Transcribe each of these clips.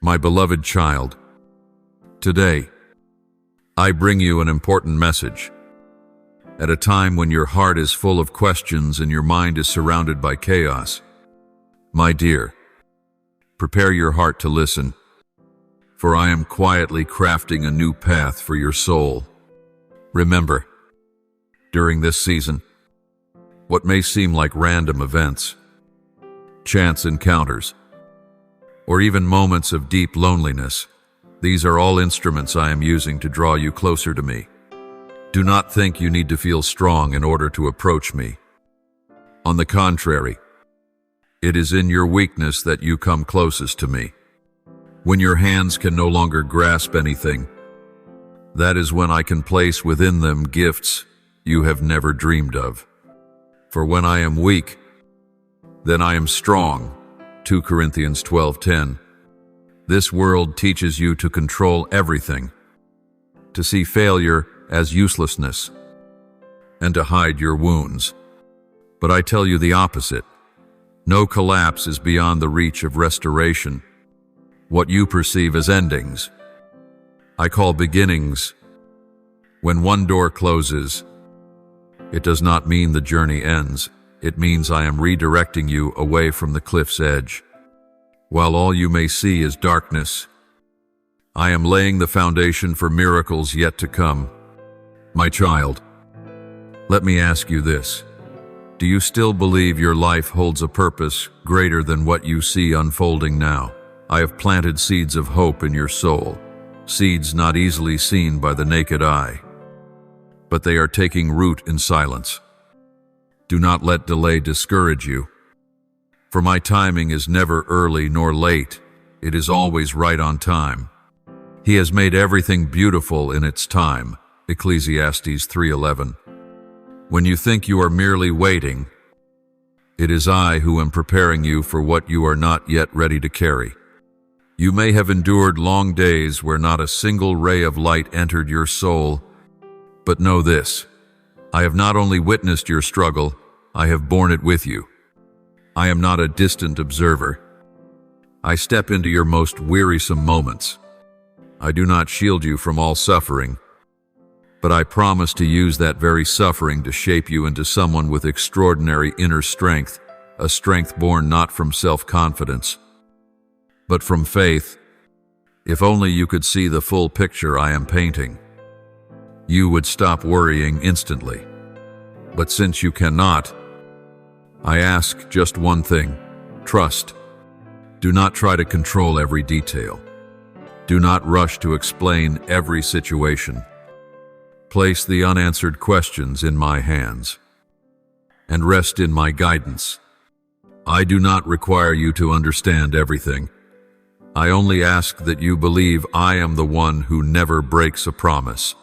My beloved child, today, I bring you an important message. At a time when your heart is full of questions and your mind is surrounded by chaos, my dear, prepare your heart to listen, for I am quietly crafting a new path for your soul. Remember, during this season, what may seem like random events, chance encounters, or even moments of deep loneliness, these are all instruments I am using to draw you closer to me. Do not think you need to feel strong in order to approach me. On the contrary, it is in your weakness that you come closest to me. When your hands can no longer grasp anything, that is when I can place within them gifts you have never dreamed of. For when I am weak, then I am strong. 2 Corinthians 12:10. This world teaches you to control everything, to see failure as uselessness, and to hide your wounds. But I tell you the opposite. No collapse is beyond the reach of restoration. What you perceive as endings, I call beginnings. When one door closes, it does not mean the journey ends. It means I am redirecting you away from the cliff's edge. While all you may see is darkness, I am laying the foundation for miracles yet to come. My child, let me ask you this. Do you still believe your life holds a purpose greater than what you see unfolding now? I have planted seeds of hope in your soul, seeds not easily seen by the naked eye, but they are taking root in silence. Do not let delay discourage you, for my timing is never early nor late. It is always right on time. He has made everything beautiful in its time. Ecclesiastes 3:11. When you think you are merely waiting, it is I who am preparing you for what you are not yet ready to carry. You may have endured long days where not a single ray of light entered your soul, but know this: I have not only witnessed your struggle, I have borne it with you. I am not a distant observer. I step into your most wearisome moments. I do not shield you from all suffering, but I promise to use that very suffering to shape you into someone with extraordinary inner strength, a strength born not from self-confidence, but from faith. If only you could see the full picture I am painting, you would stop worrying instantly. But since you cannot, I ask just one thing: trust. Do not try to control every detail. Do not rush to explain every situation. Place the unanswered questions in my hands and rest in my guidance. I do not require you to understand everything. I only ask that you believe I am the one who never breaks a promise.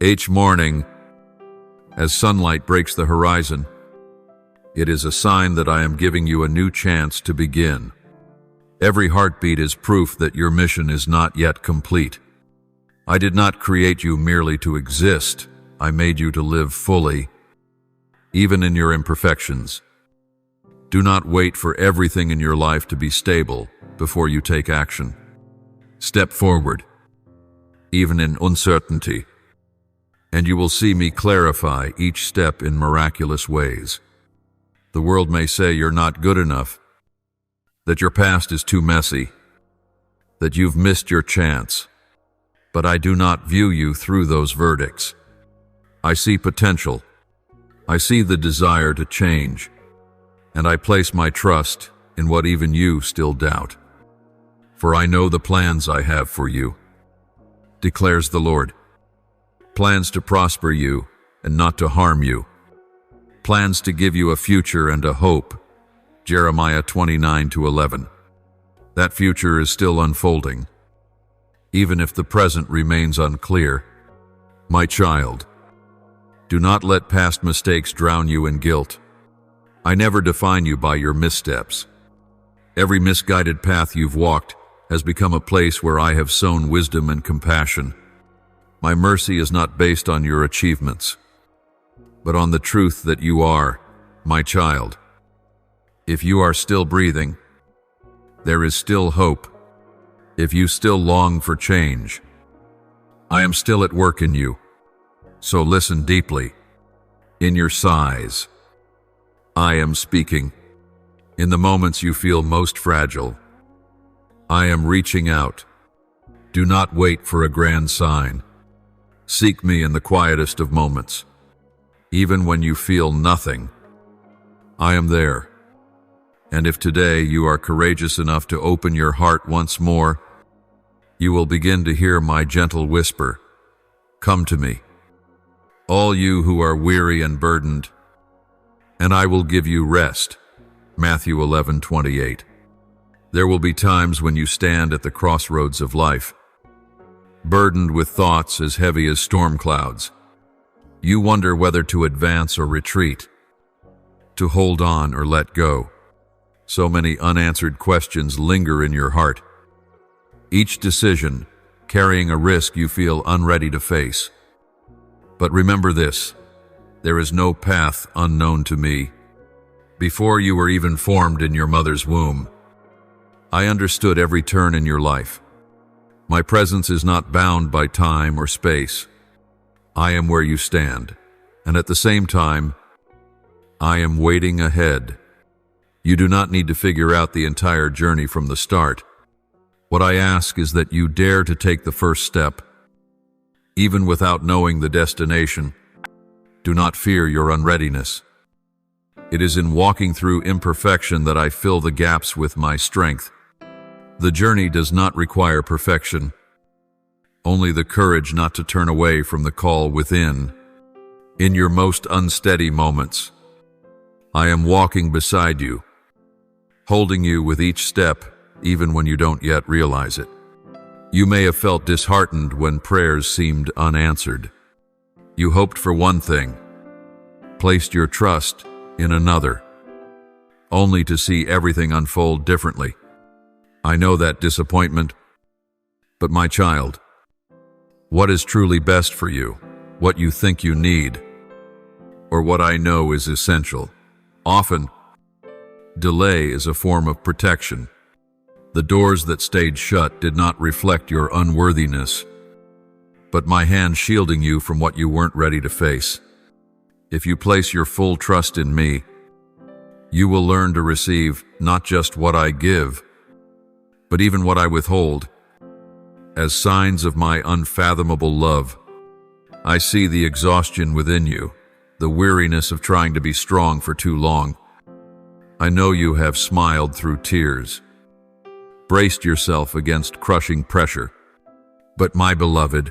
Each morning, as sunlight breaks the horizon, it is a sign that I am giving you a new chance to begin. Every heartbeat is proof that your mission is not yet complete. I did not create you merely to exist. I made you to live fully, even in your imperfections. Do not wait for everything in your life to be stable before you take action. Step forward, even in uncertainty, and you will see me clarify each step in miraculous ways. The world may say you're not good enough, that your past is too messy, that you've missed your chance, but I do not view you through those verdicts. I see potential. I see the desire to change, and I place my trust in what even you still doubt. For I know the plans I have for you, declares the Lord. Plans to prosper you and not to harm you. Plans to give you a future and a hope. Jeremiah 29:11. That future is still unfolding, even if the present remains unclear. My child, do not let past mistakes drown you in guilt. I never define you by your missteps. Every misguided path you've walked has become a place where I have sown wisdom and compassion. My mercy is not based on your achievements, but on the truth that you are, my child. If you are still breathing, there is still hope. If you still long for change, I am still at work in you. So listen deeply. In your sighs, I am speaking. In the moments you feel most fragile, I am reaching out. Do not wait for a grand sign. Seek me in the quietest of moments. Even when you feel nothing, I am there. And if today you are courageous enough to open your heart once more, you will begin to hear my gentle whisper, "Come to me, all you who are weary and burdened, and I will give you rest." Matthew 11:28. There will be times when you stand at the crossroads of life, burdened with thoughts as heavy as storm clouds. You wonder whether to advance or retreat, to hold on or let go. So many unanswered questions linger in your heart. Each decision carrying a risk you feel unready to face. But remember this, there is no path unknown to me. Before you were even formed in your mother's womb, I understood every turn in your life. My presence is not bound by time or space. I am where you stand, and at the same time, I am waiting ahead. You do not need to figure out the entire journey from the start. What I ask is that you dare to take the first step, even without knowing the destination. Do not fear your unreadiness. It is in walking through imperfection that I fill the gaps with my strength. The journey does not require perfection, only the courage not to turn away from the call within. In your most unsteady moments, I am walking beside you, holding you with each step, even when you don't yet realize it. You may have felt disheartened when prayers seemed unanswered. You hoped for one thing, placed your trust in another, only to see everything unfold differently. I know that disappointment, but my child, what is truly best for you, what you think you need, or what I know is essential? Often, delay is a form of protection. The doors that stayed shut did not reflect your unworthiness, but my hand shielding you from what you weren't ready to face. If you place your full trust in me, you will learn to receive not just what I give, but even what I withhold. As signs of my unfathomable love, I see the exhaustion within you, the weariness of trying to be strong for too long. I know you have smiled through tears, braced yourself against crushing pressure. But my beloved,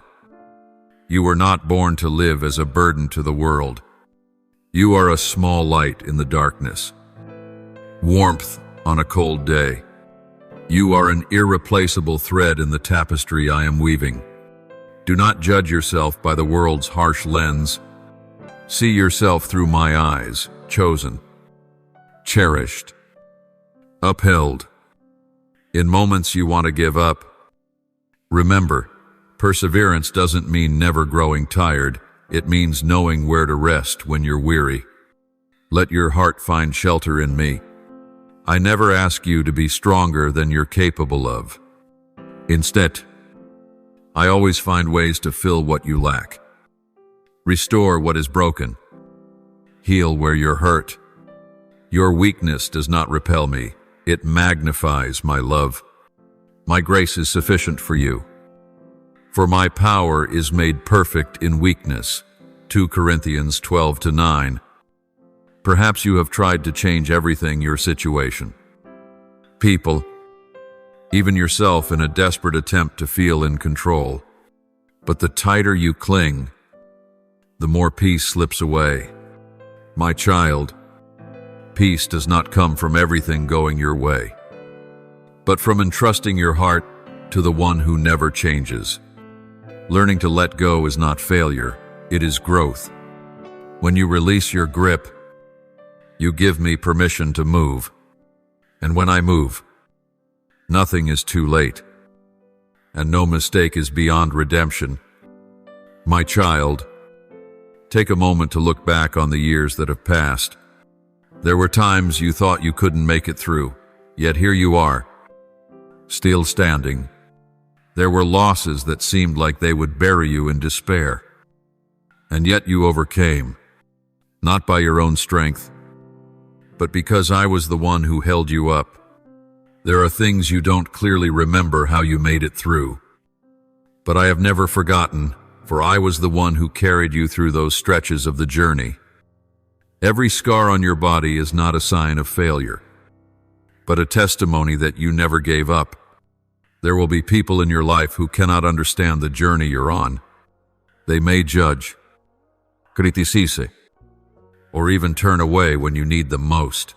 you were not born to live as a burden to the world. You are a small light in the darkness, warmth on a cold day. You are an irreplaceable thread in the tapestry I am weaving. Do not judge yourself by the world's harsh lens. See yourself through my eyes, chosen, cherished, upheld. In moments you want to give up, remember, perseverance doesn't mean never growing tired. It means knowing where to rest when you're weary. Let your heart find shelter in me. I never ask you to be stronger than you're capable of. Instead, I always find ways to fill what you lack. Restore what is broken. Heal where you're hurt. Your weakness does not repel me. It magnifies my love. My grace is sufficient for you. For my power is made perfect in weakness. 2 Corinthians 12-9. Perhaps you have tried to change everything, your situation, people, even yourself, in a desperate attempt to feel in control. But the tighter you cling, the more peace slips away. My child, peace does not come from everything going your way, but from entrusting your heart to the one who never changes. Learning to let go is not failure, it is growth. When you release your grip, you give me permission to move. And when I move, nothing is too late, and no mistake is beyond redemption. My child, take a moment to look back on the years that have passed. There were times you thought you couldn't make it through, yet here you are, still standing, There were losses that seemed like they would bury you in despair. And yet you overcame, not by your own strength, but because I was the one who held you up. There are things you don't clearly remember how you made it through. But I have never forgotten, for I was the one who carried you through those stretches of the journey. Every scar on your body is not a sign of failure, but a testimony that you never gave up. There will be people in your life who cannot understand the journey you're on. They may judge, criticise, or even turn away when you need them most.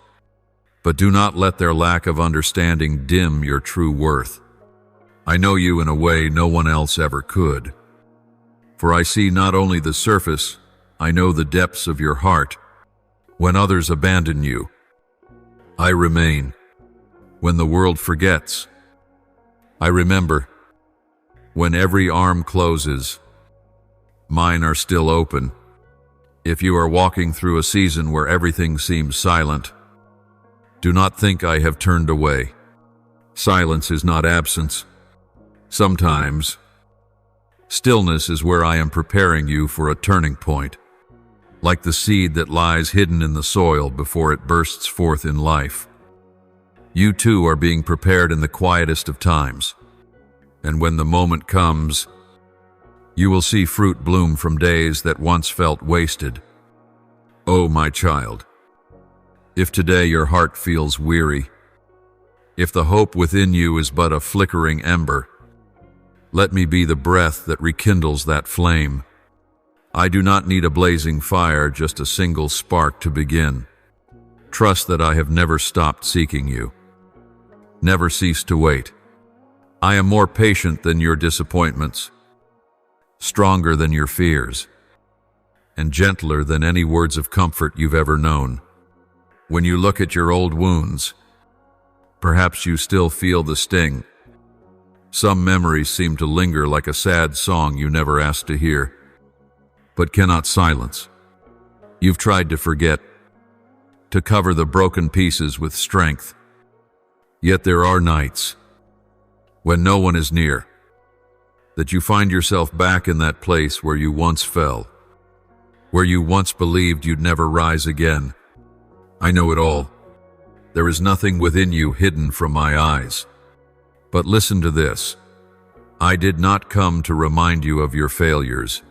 But do not let their lack of understanding dim your true worth. I know you in a way no one else ever could. For I see not only the surface, I know the depths of your heart. When others abandon you, I remain. When the world forgets, I remember. When every arm closes, mine are still open. If you are walking through a season where everything seems silent, do not think I have turned away. Silence is not absence. Sometimes, stillness is where I am preparing you for a turning point, like the seed that lies hidden in the soil before it bursts forth in life. You too are being prepared in the quietest of times, and when the moment comes, you will see fruit bloom from days that once felt wasted. Oh, my child, if today your heart feels weary, if the hope within you is but a flickering ember, let me be the breath that rekindles that flame. I do not need a blazing fire, just a single spark to begin. Trust that I have never stopped seeking you, never ceased to wait. I am more patient than your disappointments, stronger than your fears, and gentler than any words of comfort you've ever known. When you look at your old wounds, perhaps you still feel the sting. Some memories seem to linger like a sad song you never asked to hear, but cannot silence. You've tried to forget, to cover the broken pieces with strength. Yet there are nights, when no one is near, that you find yourself back in that place where you once fell, where you once believed you'd never rise again. I know it all. There is nothing within you hidden from my eyes. But listen to this. I did not come to remind you of your failures,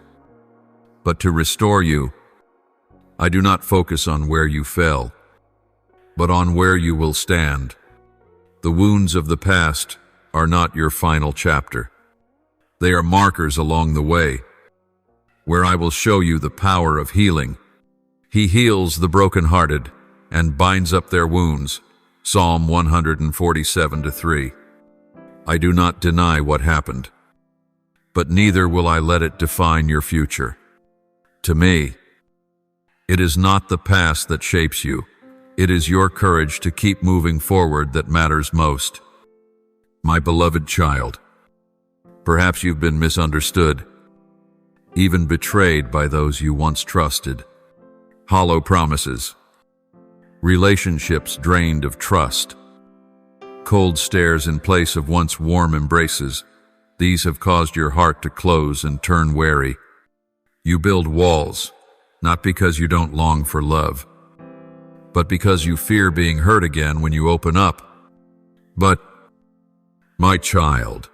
but to restore you. I do not focus on where you fell, but on where you will stand. The wounds of the past are not your final chapter. They are markers along the way, where I will show you the power of healing. He heals the brokenhearted and binds up their wounds. Psalm 147:3. I do not deny what happened, but neither will I let it define your future. To me, it is not the past that shapes you. It is your courage to keep moving forward that matters most. My beloved child, perhaps you've been misunderstood, even betrayed by those you once trusted. Hollow promises, relationships drained of trust, cold stares in place of once warm embraces. These have caused your heart to close and turn wary. You build walls, not because you don't long for love, but because you fear being hurt again when you open up. But, my child,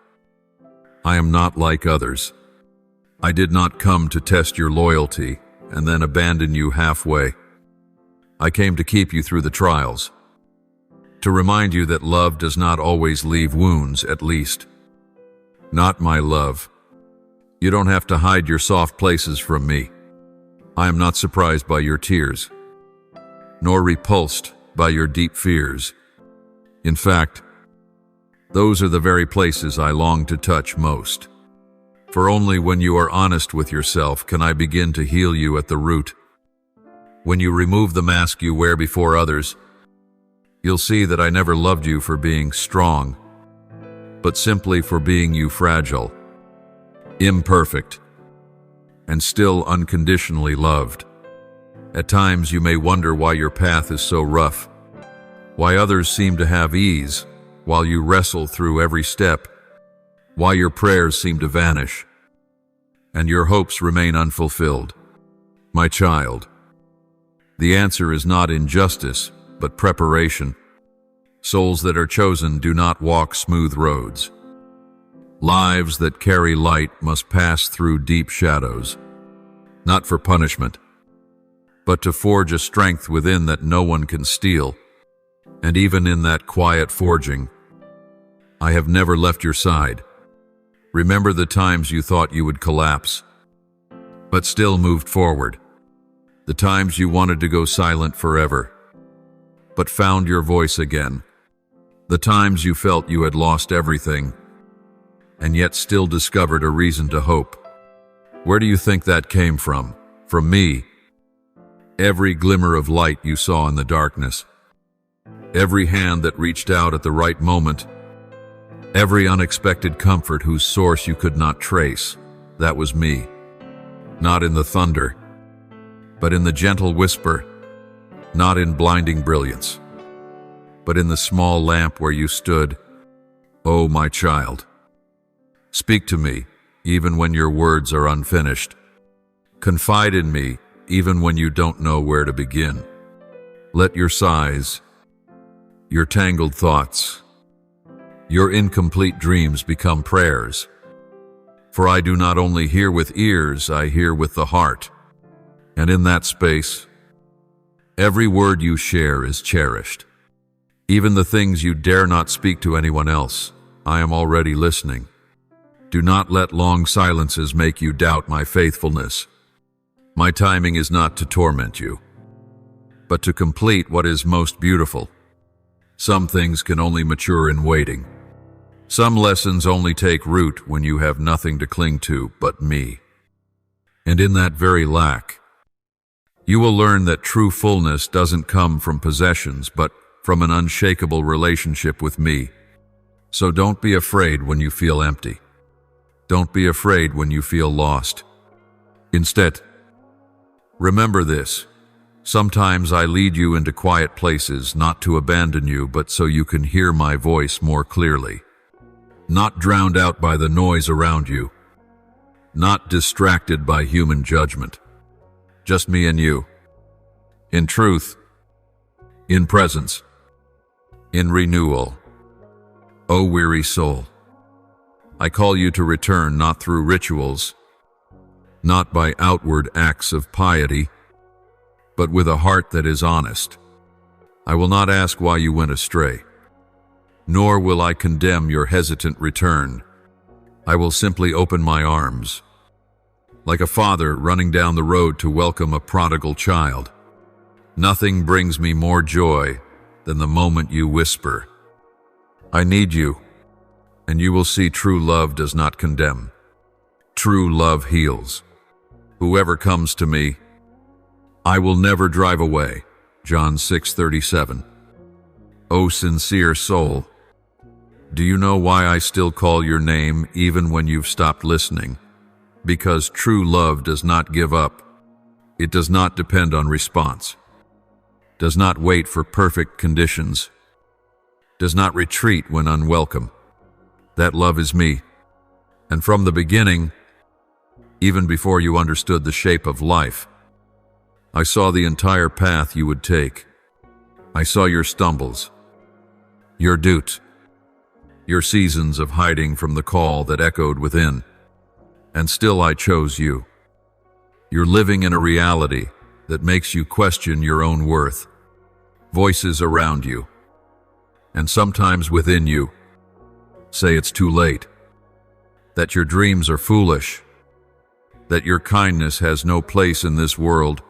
I am not like others. I did not come to test your loyalty and then abandon you halfway. I came to keep you through the trials, to remind you that love does not always leave wounds, at least not my love. You don't have to hide your soft places from me. I am not surprised by your tears, nor repulsed by your deep fears. In fact, those are the very places I long to touch most. For only when you are honest with yourself can I begin to heal you at the root. When you remove the mask you wear before others, you'll see that I never loved you for being strong, but simply for being you fragile, imperfect, and still unconditionally loved. At times you may wonder why your path is so rough, why others seem to have ease while you wrestle through every step. why your prayers seem to vanish, and your hopes remain unfulfilled. My child, the answer is not injustice, but preparation. Souls that are chosen do not walk smooth roads. Lives that carry light must pass through deep shadows, not for punishment, but to forge a strength within that no one can steal. And even in that quiet forging, I have never left your side. Remember the times you thought you would collapse, but still moved forward. The times you wanted to go silent forever, but found your voice again. The times you felt you had lost everything, and yet still discovered a reason to hope. Where do you think that came from? From me. Every glimmer of light you saw in the darkness, every hand that reached out at the right moment, every unexpected comfort whose source you could not trace, that was me. Not in the thunder, but in the gentle whisper, not in blinding brilliance, but in the small lamp where you stood. Oh, my child, speak to me even when your words are unfinished. Confide in me even when you don't know where to begin. Let your sighs, your tangled thoughts, your incomplete dreams become prayers. For I do not only hear with ears, I hear with the heart. And in that space, every word you share is cherished. Even the things you dare not speak to anyone else, I am already listening. Do not let long silences make you doubt my faithfulness. My timing is not to torment you, but to complete what is most beautiful. Some things can only mature in waiting. Some lessons only take root when you have nothing to cling to but me. And in that very lack, you will learn that true fullness doesn't come from possessions, but from an unshakable relationship with me. So don't be afraid when you feel empty. Don't be afraid when you feel lost. Instead, remember this. Sometimes I lead you into quiet places, not to abandon you, but so you can hear my voice more clearly. Not drowned out by the noise around you. Not distracted by human judgment. Just me and you. In truth, in presence, in renewal. O weary soul, I call you to return not through rituals, not by outward acts of piety, but with a heart that is honest. I will not ask why you went astray, nor will I condemn your hesitant return. I will simply open my arms, like a father running down the road to welcome a prodigal child. Nothing brings me more joy than the moment you whisper, I need you, and you will see true love does not condemn. True love heals. Whoever comes to me, I will never drive away. John 6:37. O sincere soul, do you know why I still call your name even when you've stopped listening? Because true love does not give up. It does not depend on response, does not wait for perfect conditions, does not retreat when unwelcome. That love is me. And from the beginning, even before you understood the shape of life, I saw the entire path you would take. I saw your stumbles, your doubts, your seasons of hiding from the call that echoed within. And still I chose you. You're living in a reality that makes you question your own worth. Voices around you, and sometimes within you, say it's too late, that your dreams are foolish, that your kindness has no place in this world.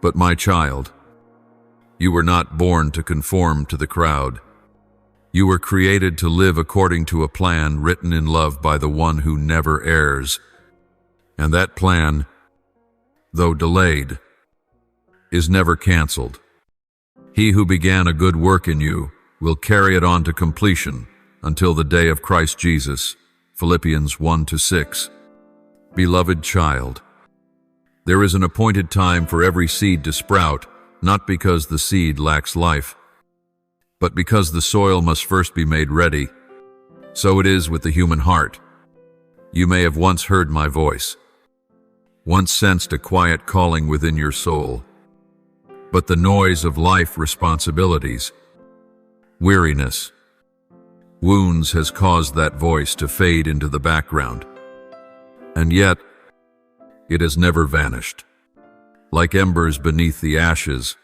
But my child, you were not born to conform to the crowd. You were created to live according to a plan written in love by the one who never errs. And that plan, though delayed, is never canceled. He who began a good work in you will carry it on to completion until the day of Christ Jesus. Philippians 1-6. Beloved child, there is an appointed time for every seed to sprout, not because the seed lacks life, but because the soil must first be made ready. So it is with the human heart. You may have once heard my voice, once sensed a quiet calling within your soul, but the noise of life responsibilities, weariness, wounds has caused that voice to fade into the background. And yet, it has never vanished. Like embers beneath the ashes,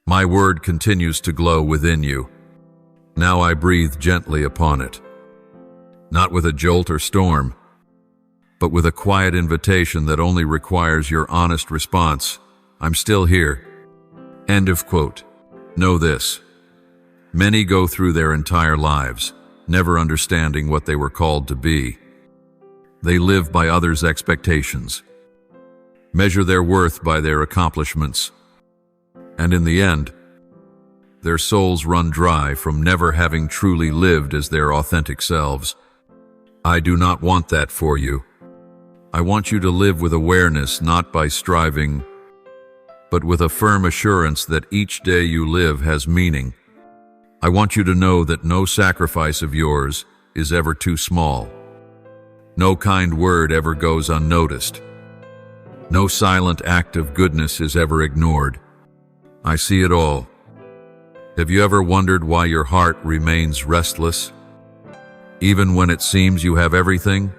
my word continues to glow within you. Now I breathe gently upon it, not with a jolt or storm, but with a quiet invitation that only requires your honest response. I'm still here. End of quote. Know this. Many go through their entire lives, never understanding what they were called to be. They live by others' expectations, measure their worth by their accomplishments, and in the end, their souls run dry from never having truly lived as their authentic selves. I do not want that for you. I want you to live with awareness, not by striving, but with a firm assurance that each day you live has meaning. I want you to know that no sacrifice of yours is ever too small. No kind word ever goes unnoticed. No silent act of goodness is ever ignored. I see it all. Have you ever wondered why your heart remains restless? Even when it seems you have everything?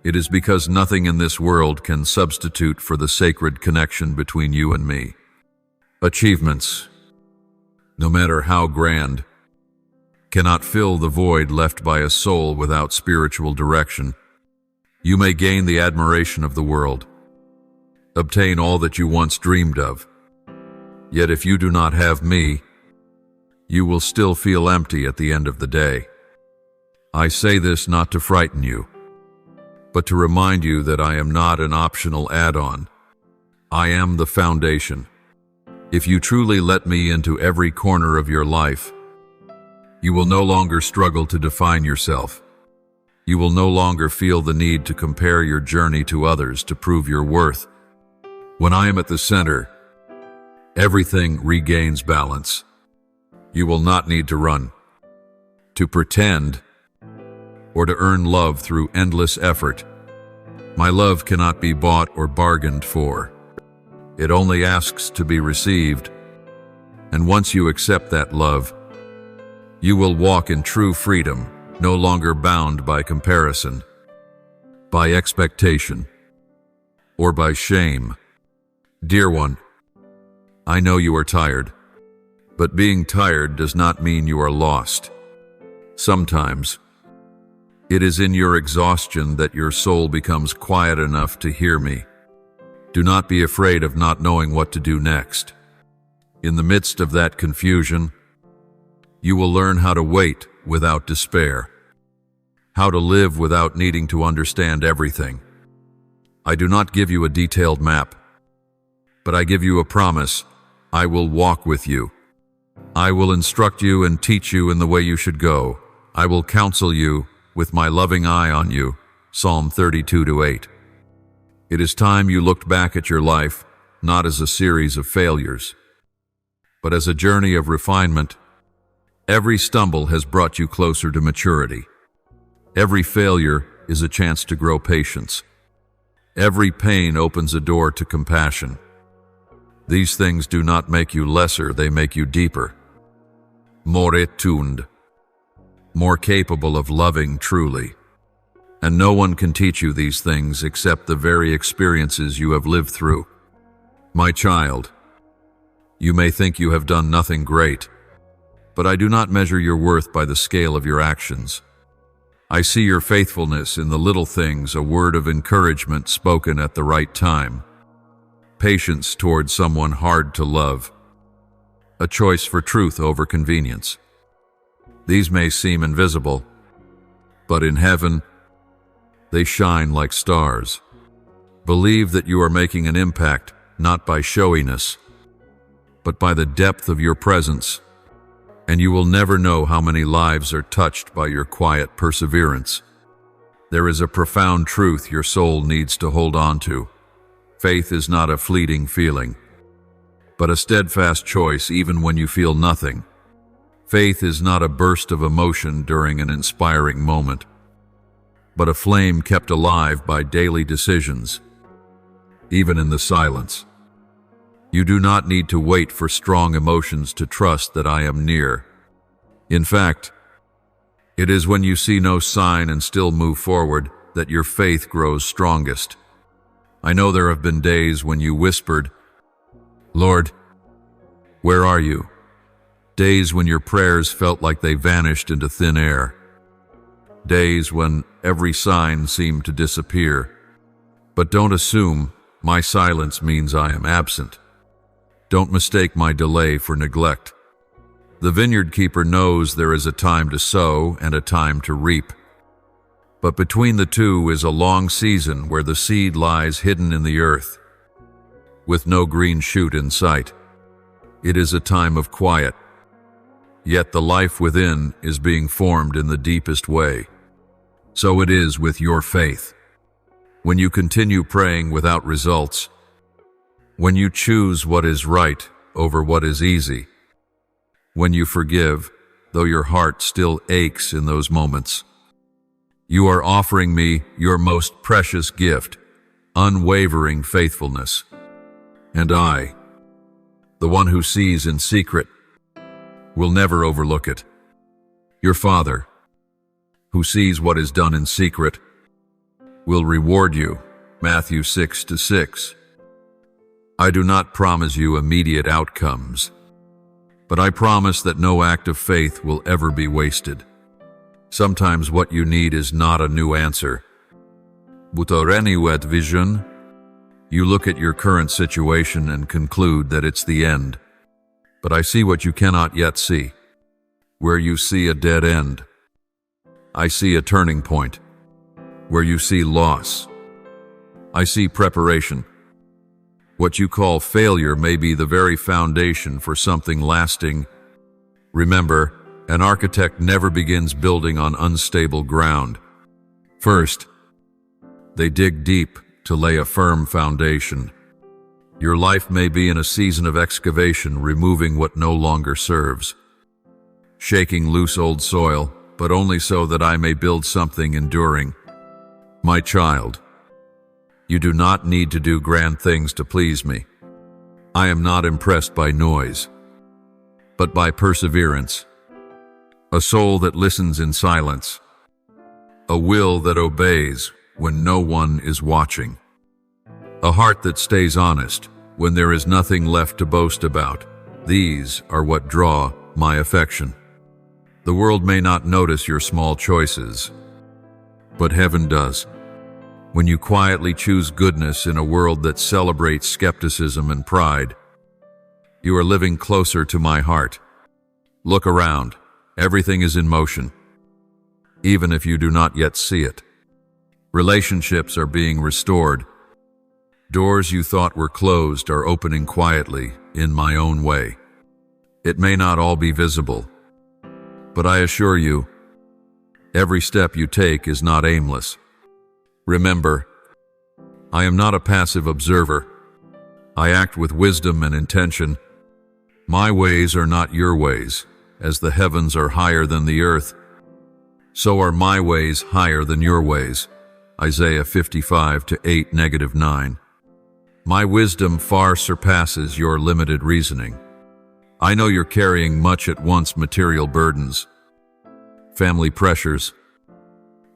It is because nothing in this world can substitute for the sacred connection between you and me. Achievements, no matter how grand, cannot fill the void left by a soul without spiritual direction. You may gain the admiration of the world, obtain all that you once dreamed of. Yet if you do not have me, you will still feel empty at the end of the day. I say this not to frighten you, but to remind you that I am not an optional add-on. I am the foundation. If you truly let me into every corner of your life, you will no longer struggle to define yourself. You will no longer feel the need to compare your journey to others to prove your worth. When I am at the center, everything regains balance. You will not need to run, to pretend, or to earn love through endless effort. My love cannot be bought or bargained for. It only asks to be received. And once you accept that love, you will walk in true freedom, no longer bound by comparison, by expectation, or by shame. Dear one, I know you are tired, but being tired does not mean you are lost. Sometimes, it is in your exhaustion that your soul becomes quiet enough to hear me. Do not be afraid of not knowing what to do next. In the midst of that confusion, you will learn how to wait without despair, how to live without needing to understand everything. I do not give you a detailed map, but I give you a promise. I will walk with you. I will instruct you and teach you in the way you should go. I will counsel you with my loving eye on you. Psalm 32:8. It is time you looked back at your life, not as a series of failures, but as a journey of refinement. Every stumble has brought you closer to maturity. Every failure is a chance to grow patience. Every pain opens a door to compassion. These things do not make you lesser, they make you deeper. More attuned, more capable of loving truly. And no one can teach you these things except the very experiences you have lived through. My child, you may think you have done nothing great, but I do not measure your worth by the scale of your actions. I see your faithfulness in the little things, a word of encouragement spoken at the right time, patience toward someone hard to love, a choice for truth over convenience. These may seem invisible, but in heaven, they shine like stars. Believe that you are making an impact, not by showiness, but by the depth of your presence, and you will never know how many lives are touched by your quiet perseverance. There is a profound truth your soul needs to hold on to. Faith is not a fleeting feeling, but a steadfast choice even when you feel nothing. Faith is not a burst of emotion during an inspiring moment, but a flame kept alive by daily decisions, even in the silence. You do not need to wait for strong emotions to trust that I am near. In fact, it is when you see no sign and still move forward that your faith grows strongest. I know there have been days when you whispered, "Lord, where are you?" Days when your prayers felt like they vanished into thin air. Days when every sign seemed to disappear. But don't assume my silence means I am absent. Don't mistake my delay for neglect. The vineyard keeper knows there is a time to sow and a time to reap. But between the two is a long season where the seed lies hidden in the earth, with no green shoot in sight. It is a time of quiet, yet the life within is being formed in the deepest way. So it is with your faith. When you continue praying without results, when you choose what is right over what is easy, when you forgive, though your heart still aches in those moments, you are offering me your most precious gift, unwavering faithfulness. And I, the one who sees in secret, will never overlook it. Your Father, who sees what is done in secret, will reward you. Matthew 6:6. I do not promise you immediate outcomes, but I promise that no act of faith will ever be wasted. Sometimes what you need is not a new answer, but a renewed vision. You look at your current situation and conclude that it's the end. But I see what you cannot yet see. Where you see a dead end, I see a turning point. Where you see loss, I see preparation. What you call failure may be the very foundation for something lasting. Remember, an architect never begins building on unstable ground. First, they dig deep to lay a firm foundation. Your life may be in a season of excavation, removing what no longer serves, shaking loose old soil, but only so that I may build something enduring. My child, you do not need to do grand things to please me. I am not impressed by noise, but by perseverance. A soul that listens in silence. A will that obeys when no one is watching. A heart that stays honest when there is nothing left to boast about. These are what draw my affection. The world may not notice your small choices, but heaven does. When you quietly choose goodness in a world that celebrates skepticism and pride, you are living closer to my heart. Look around. Everything is in motion, even if you do not yet see it. Relationships are being restored. Doors you thought were closed are opening quietly in my own way. It may not all be visible, but I assure you, every step you take is not aimless. Remember, I am not a passive observer. I act with wisdom and intention. My ways are not your ways. As the heavens are higher than the earth, so are my ways higher than your ways. Isaiah 55:8-9. My wisdom far surpasses your limited reasoning. I know you're carrying much at once: material burdens, family pressures,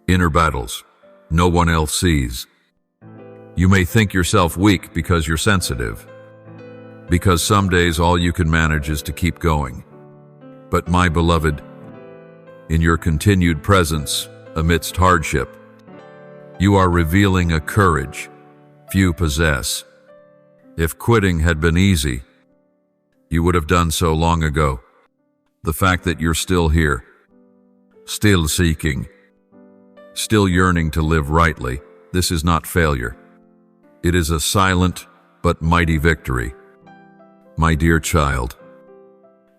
inner battles no one else sees. You may think yourself weak because you're sensitive, because some days all you can manage is to keep going. But my beloved, in your continued presence amidst hardship, you are revealing a courage few possess. If quitting had been easy, you would have done so long ago. The fact that you're still here, still seeking, still yearning to live rightly, this is not failure. It is a silent but mighty victory. My dear child,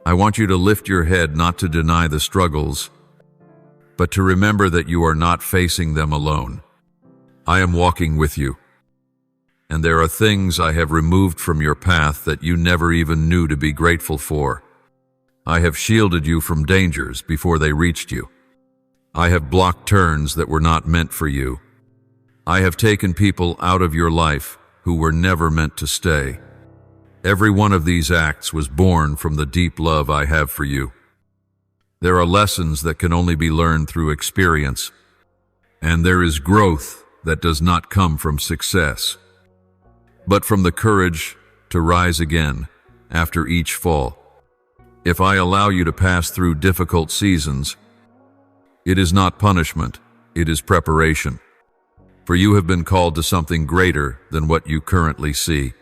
I want you to lift your head, not to deny the struggles, but to remember that you are not facing them alone. I am walking with you, and there are things I have removed from your path that you never even knew to be grateful for. I have shielded you from dangers before they reached you. I have blocked turns that were not meant for you. I have taken people out of your life who were never meant to stay. Every one of these acts was born from the deep love I have for you. There are lessons that can only be learned through experience, and there is growth that does not come from success, but from the courage to rise again after each fall. If I allow you to pass through difficult seasons, it is not punishment, it is preparation. For you have been called to something greater than what you currently see,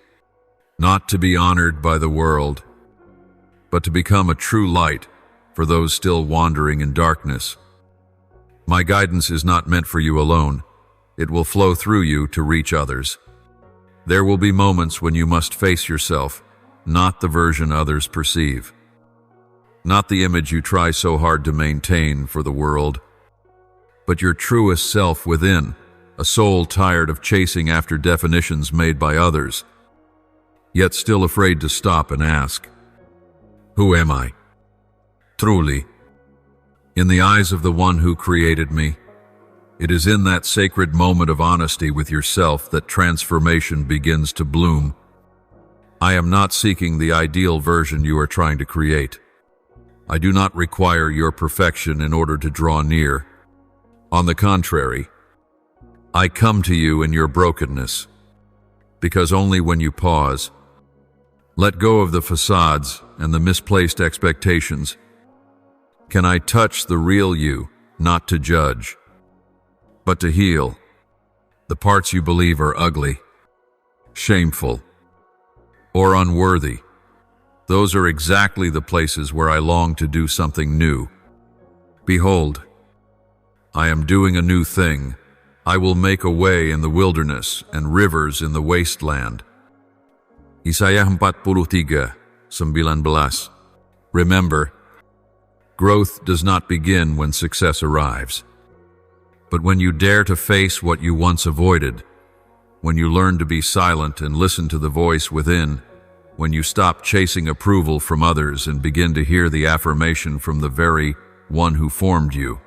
not to be honored by the world, but to become a true light for those still wandering in darkness. My guidance is not meant for you alone. It will flow through you to reach others. There will be moments when you must face yourself, not the version others perceive, not the image you try so hard to maintain for the world, but your truest self within, a soul tired of chasing after definitions made by others, yet still afraid to stop and ask, who am I? Truly, in the eyes of the one who created me, it is in that sacred moment of honesty with yourself that transformation begins to bloom. I am not seeking the ideal version you are trying to create. I do not require your perfection in order to draw near. On the contrary, I come to you in your brokenness, because only when you pause, let go of the facades and the misplaced expectations, can I touch the real you, not to judge, but to heal the parts you believe are ugly, shameful, or unworthy. Those are exactly the places where I long to do something new. Behold, I am doing a new thing. I will make a way in the wilderness and rivers in the wasteland. Isaiah 43:19. Remember, growth does not begin when success arrives, but when you dare to face what you once avoided, when you learn to be silent and listen to the voice within, when you stop chasing approval from others and begin to hear the affirmation from the very one who formed you.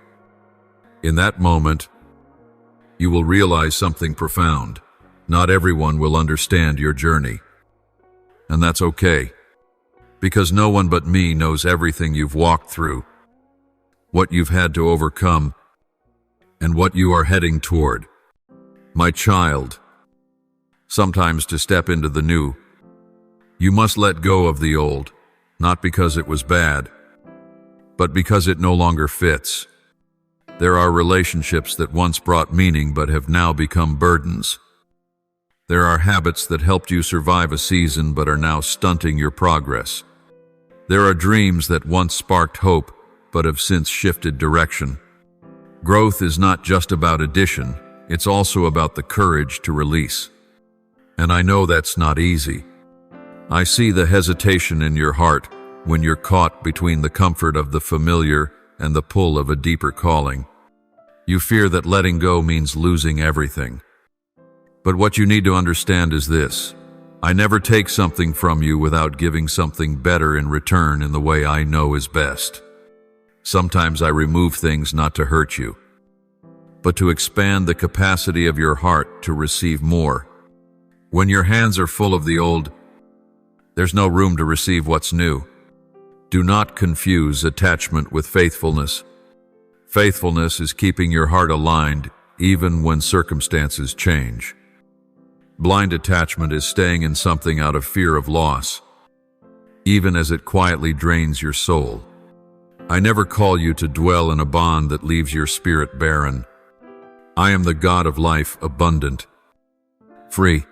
In that moment, you will realize something profound. Not everyone will understand your journey. And that's okay, because no one but me knows everything you've walked through, what you've had to overcome, and what you are heading toward. My child, sometimes to step into the new, you must let go of the old, not because it was bad, but because it no longer fits. There are relationships that once brought meaning but have now become burdens. There are habits that helped you survive a season but are now stunting your progress. There are dreams that once sparked hope but have since shifted direction. Growth is not just about addition, it's also about the courage to release. And I know that's not easy. I see the hesitation in your heart when you're caught between the comfort of the familiar and the pull of a deeper calling. You fear that letting go means losing everything. But what you need to understand is this: I never take something from you without giving something better in return in the way I know is best. Sometimes I remove things not to hurt you, but to expand the capacity of your heart to receive more. When your hands are full of the old, there's no room to receive what's new. Do not confuse attachment with faithfulness. Faithfulness is keeping your heart aligned even when circumstances change. Blind attachment is staying in something out of fear of loss, even as it quietly drains your soul. I never call you to dwell in a bond that leaves your spirit barren. I am the God of life, abundant, free,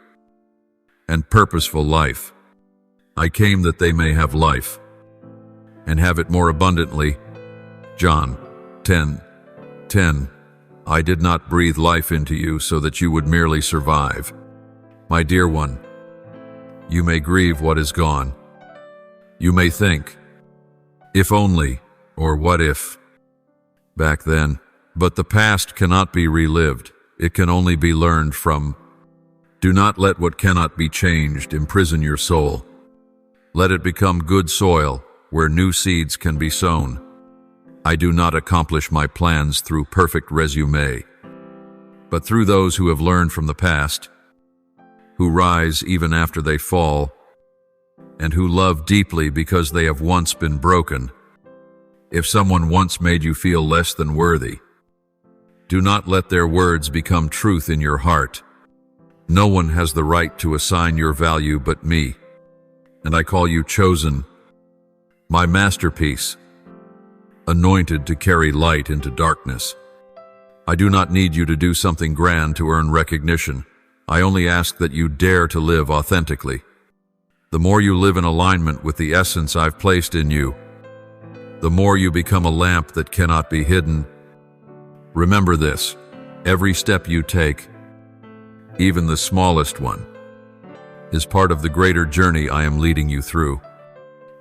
and purposeful life. I came that they may have life, and have it more abundantly. John 10:10. I did not breathe life into you so that you would merely survive. My dear one, you may grieve what is gone. You may think, if only, or what if, back then, but the past cannot be relived. It can only be learned from. Do not let what cannot be changed imprison your soul. Let it become good soil, where new seeds can be sown. I do not accomplish my plans through perfect resume, but through those who have learned from the past, who rise even after they fall, and who love deeply because they have once been broken. If someone once made you feel less than worthy, do not let their words become truth in your heart. No one has the right to assign your value but me, and I call you chosen, my masterpiece, anointed to carry light into darkness. I do not need you to do something grand to earn recognition. I only ask that you dare to live authentically. The more you live in alignment with the essence I've placed in you, the more you become a lamp that cannot be hidden. Remember this: every step you take, even the smallest one, is part of the greater journey I am leading you through.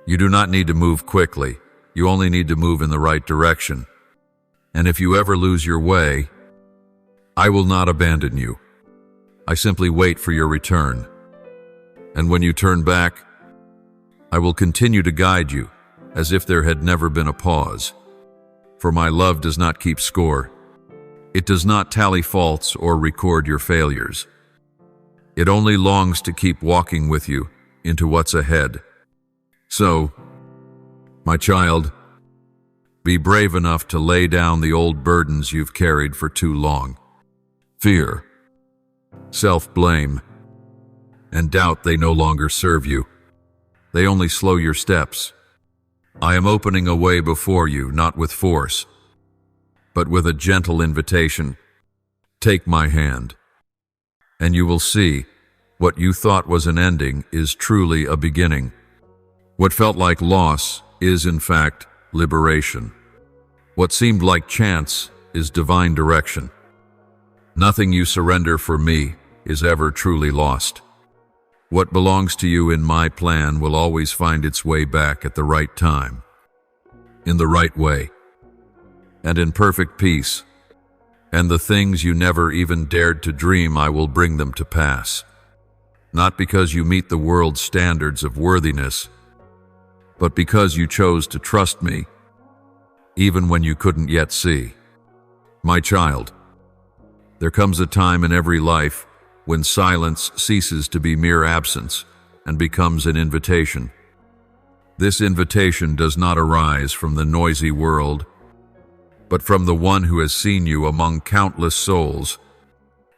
You do not need to move quickly. You only need to move in the right direction. And if you ever lose your way, I will not abandon you. I simply wait for your return. And when you turn back, I will continue to guide you as if there had never been a pause. For my love does not keep score. It does not tally faults or record your failures. It only longs to keep walking with you into what's ahead. So, my child, be brave enough to lay down the old burdens you've carried for too long. Fear, self-blame, and doubt, they no longer serve you. They only slow your steps. I am opening a way before you, not with force, but with a gentle invitation. Take my hand, and you will see what you thought was an ending is truly a beginning. What felt like loss is, in fact, liberation. What seemed like chance is divine direction. Nothing you surrender for me is ever truly lost. What belongs to you in my plan will always find its way back at the right time, in the right way, and in perfect peace. And the things you never even dared to dream, I will bring them to pass. Not because you meet the world's standards of worthiness, but because you chose to trust me, even when you couldn't yet see. My child, there comes a time in every life when silence ceases to be mere absence and becomes an invitation. This invitation does not arise from the noisy world, but from the one who has seen you among countless souls.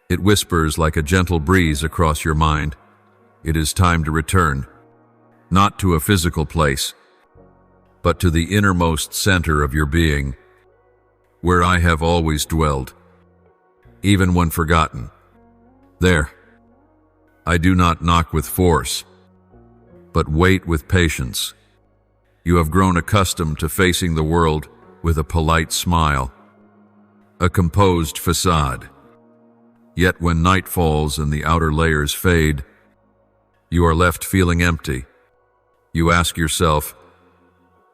It whispers like a gentle breeze across your mind. It is time to return, not to a physical place, but to the innermost center of your being, where I have always dwelled, even when forgotten. There, I do not knock with force, but wait with patience. You have grown accustomed to facing the world with a polite smile, a composed facade. Yet when night falls and the outer layers fade, you are left feeling empty. You ask yourself,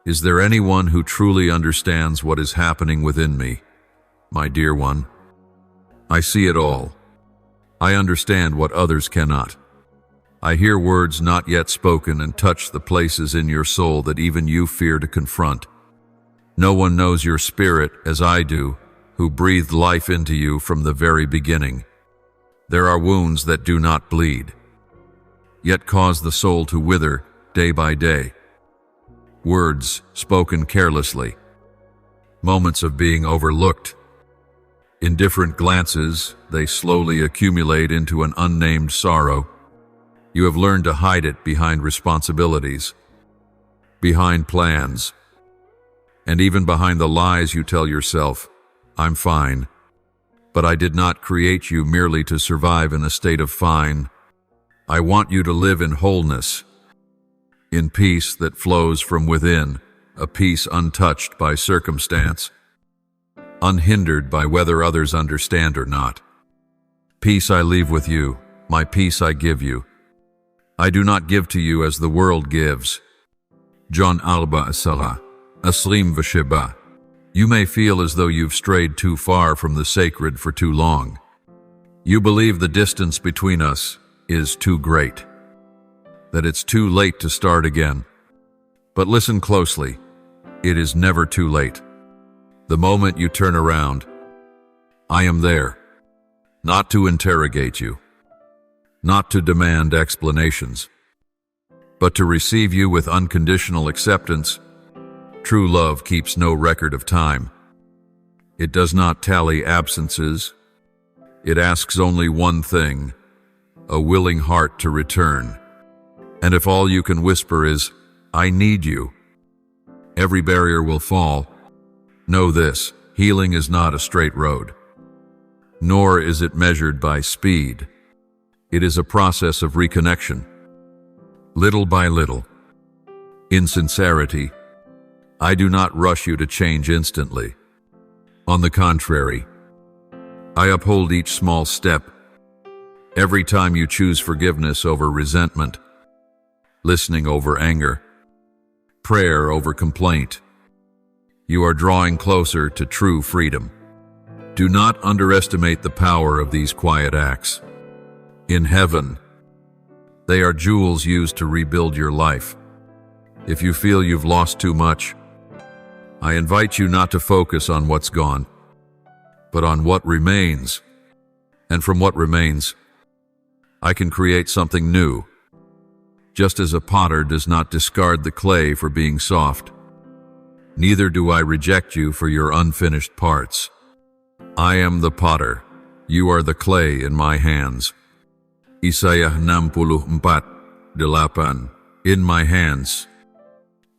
is there anyone who truly understands what is happening within me? My dear one, I see it all. I understand what others cannot. I hear words not yet spoken and touch the places in your soul that even you fear to confront. No one knows your spirit as I do, who breathed life into you from the very beginning. There are wounds that do not bleed, yet cause the soul to wither day by day. Words spoken carelessly, moments of being overlooked. Indifferent glances, they slowly accumulate into an unnamed sorrow. You have learned to hide it behind responsibilities, behind plans, and even behind the lies you tell yourself. I'm fine, but I did not create you merely to survive in a state of fine. I want you to live in wholeness, in peace that flows from within, a peace untouched by circumstance, unhindered by whether others understand or not. Peace I leave with you, my peace I give you. I do not give to you as the world gives. John Alba Asala, Aslim Vasheba. You may feel as though you've strayed too far from the sacred for too long. You believe the distance between us is too great, that it's too late to start again. But listen closely. It is never too late. The moment you turn around, I am there, not to interrogate you, not to demand explanations, but to receive you with unconditional acceptance. True love keeps no record of time. It does not tally absences. It asks only one thing, a willing heart to return. And if all you can whisper is, I need you, every barrier will fall. Know this, healing is not a straight road, nor is it measured by speed. It is a process of reconnection, little by little. In sincerity, I do not rush you to change instantly. On the contrary, I uphold each small step. Every time you choose forgiveness over resentment, listening over anger, prayer over complaint, you are drawing closer to true freedom. Do not underestimate the power of these quiet acts. In heaven, they are jewels used to rebuild your life. If you feel you've lost too much, I invite you not to focus on what's gone, but on what remains. And from what remains, I can create something new. Just as a potter does not discard the clay for being soft, neither do I reject you for your unfinished parts. I am the potter, you are the clay in my hands. Isaiah 64:8. In my hands,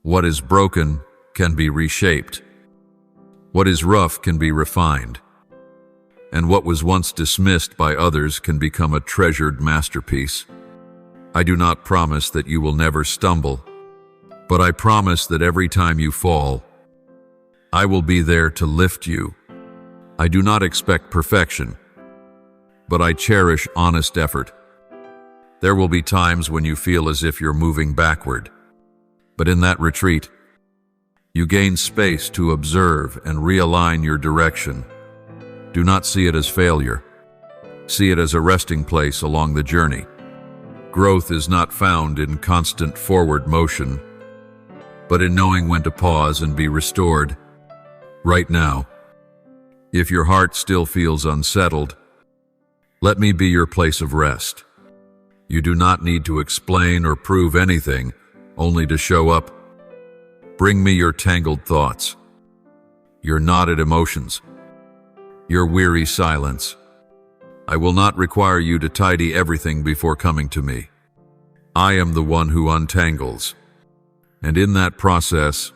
what is broken can be reshaped. What is rough can be refined. And what was once dismissed by others can become a treasured masterpiece. I do not promise that you will never stumble, but I promise that every time you fall, I will be there to lift you. I do not expect perfection, but I cherish honest effort. There will be times when you feel as if you're moving backward, but in that retreat, you gain space to observe and realign your direction. Do not see it as failure. See it as a resting place along the journey. Growth is not found in constant forward motion, but in knowing when to pause and be restored. Right now, if your heart still feels unsettled, let me be your place of rest. You do not need to explain or prove anything, only to show up. Bring me your tangled thoughts, your knotted emotions, your weary silence. I will not require you to tidy everything before coming to me. I am the one who untangles, and in that process,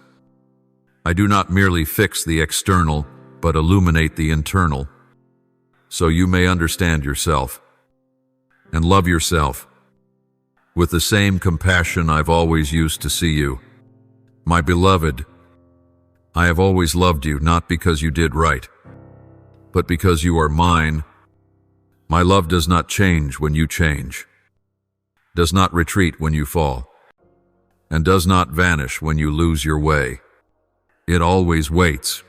I do not merely fix the external, but illuminate the internal, so you may understand yourself and love yourself with the same compassion I've always used to see you. My beloved, I have always loved you not because you did right, but because you are mine. My love does not change when you change, does not retreat when you fall, and does not vanish when you lose your way. It always waits,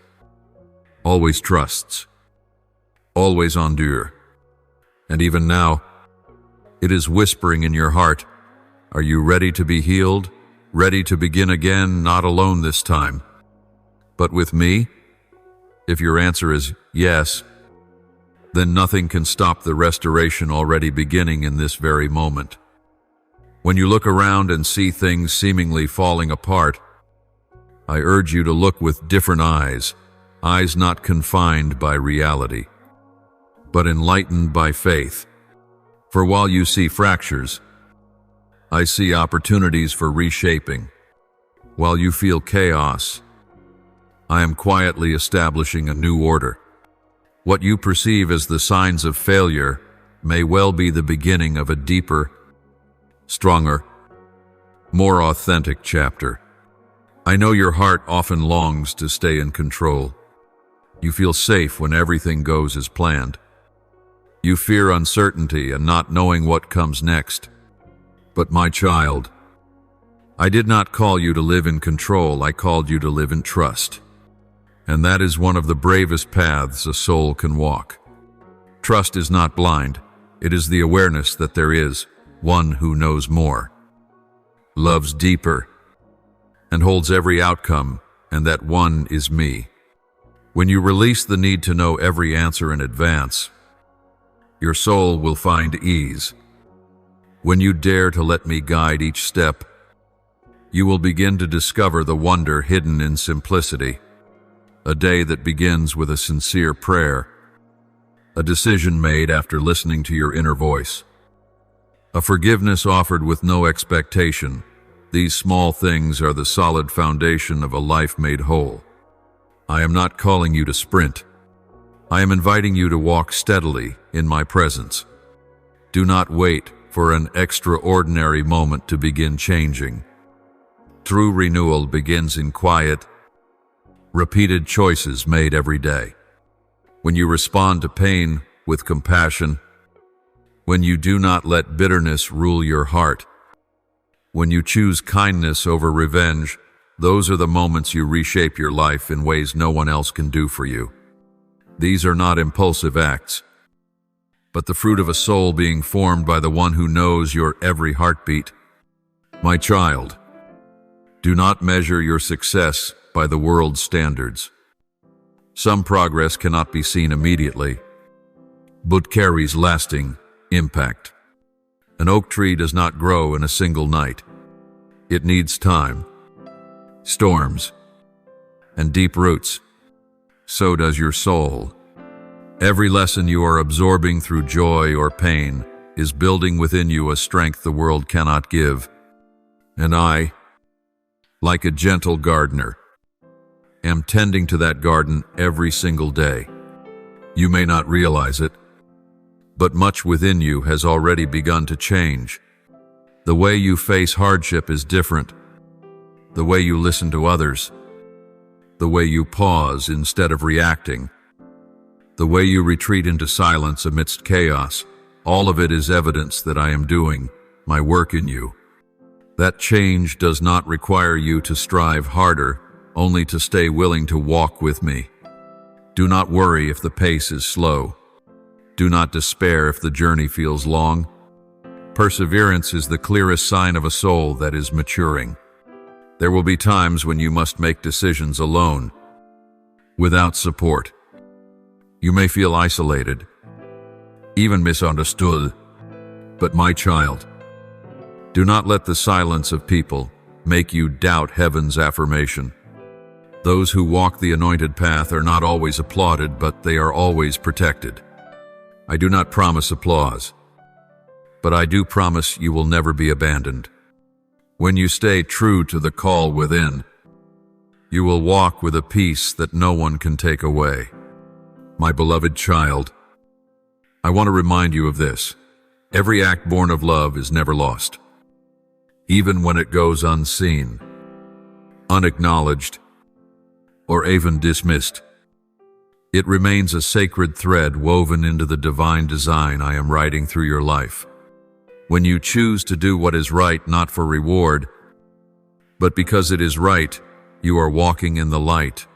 always trusts, always endure. And even now, it is whispering in your heart, are you ready to be healed? Ready to begin again, not alone this time, but with me? If your answer is yes, then nothing can stop the restoration already beginning in this very moment. When you look around and see things seemingly falling apart, I urge you to look with different eyes, eyes not confined by reality, but enlightened by faith. For while you see fractures, I see opportunities for reshaping. While you feel chaos, I am quietly establishing a new order. What you perceive as the signs of failure may well be the beginning of a deeper, stronger, more authentic chapter. I know your heart often longs to stay in control. You feel safe when everything goes as planned. You fear uncertainty and not knowing what comes next. But my child, I did not call you to live in control, I called you to live in trust. And that is one of the bravest paths a soul can walk. Trust is not blind, it is the awareness that there is one who knows more, loves deeper, and holds every outcome, and that one is me. When you release the need to know every answer in advance, your soul will find ease. When you dare to let me guide each step, you will begin to discover the wonder hidden in simplicity. A day that begins with a sincere prayer, a decision made after listening to your inner voice, a forgiveness offered with no expectation. These small things are the solid foundation of a life made whole. I am not calling you to sprint. I am inviting you to walk steadily in my presence. Do not wait for an extraordinary moment to begin changing. True renewal begins in quiet, repeated choices made every day. When you respond to pain with compassion, when you do not let bitterness rule your heart, when you choose kindness over revenge, those are the moments you reshape your life in ways no one else can do for you. These are not impulsive acts, but the fruit of a soul being formed by the one who knows your every heartbeat. My child, do not measure your success by the world's standards. Some progress cannot be seen immediately, but carries lasting impact. An oak tree does not grow in a single night. It needs time, storms, and deep roots. So does your soul. Every lesson you are absorbing through joy or pain is building within you a strength the world cannot give. And I, like a gentle gardener, am tending to that garden every single day. You may not realize it, but much within you has already begun to change. The way you face hardship is different. The way you listen to others, the way you pause instead of reacting, the way you retreat into silence amidst chaos, all of it is evidence that I am doing my work in you. That change does not require you to strive harder, only to stay willing to walk with me. Do not worry if the pace is slow. Do not despair if the journey feels long. Perseverance is the clearest sign of a soul that is maturing. There will be times when you must make decisions alone, without support. You may feel isolated, even misunderstood. But my child, do not let the silence of people make you doubt heaven's affirmation. Those who walk the anointed path are not always applauded, but they are always protected. I do not promise applause, but I do promise you will never be abandoned. When you stay true to the call within, you will walk with a peace that no one can take away. My beloved child, I want to remind you of this. Every act born of love is never lost. Even when it goes unseen, unacknowledged, or even dismissed, it remains a sacred thread woven into the divine design I am writing through your life. When you choose to do what is right, not for reward, but because it is right, you are walking in the light.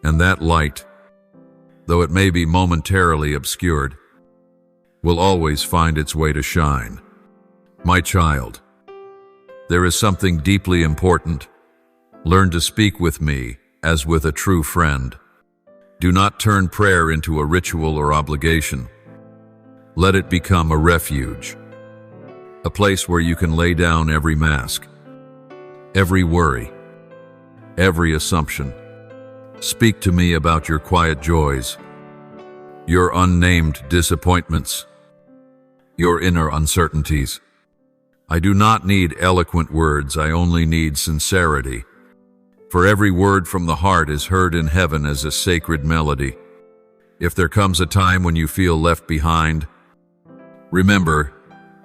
And that light, though it may be momentarily obscured, will always find its way to shine. My child, there is something deeply important. Learn to speak with me as with a true friend. Do not turn prayer into a ritual or obligation. Let it become a refuge, a place where you can lay down every mask, every worry, every assumption. Speak to me about your quiet joys, your unnamed disappointments, your inner uncertainties. I do not need eloquent words, I only need sincerity. For every word from the heart is heard in heaven as a sacred melody. If there comes a time when you feel left behind, remember,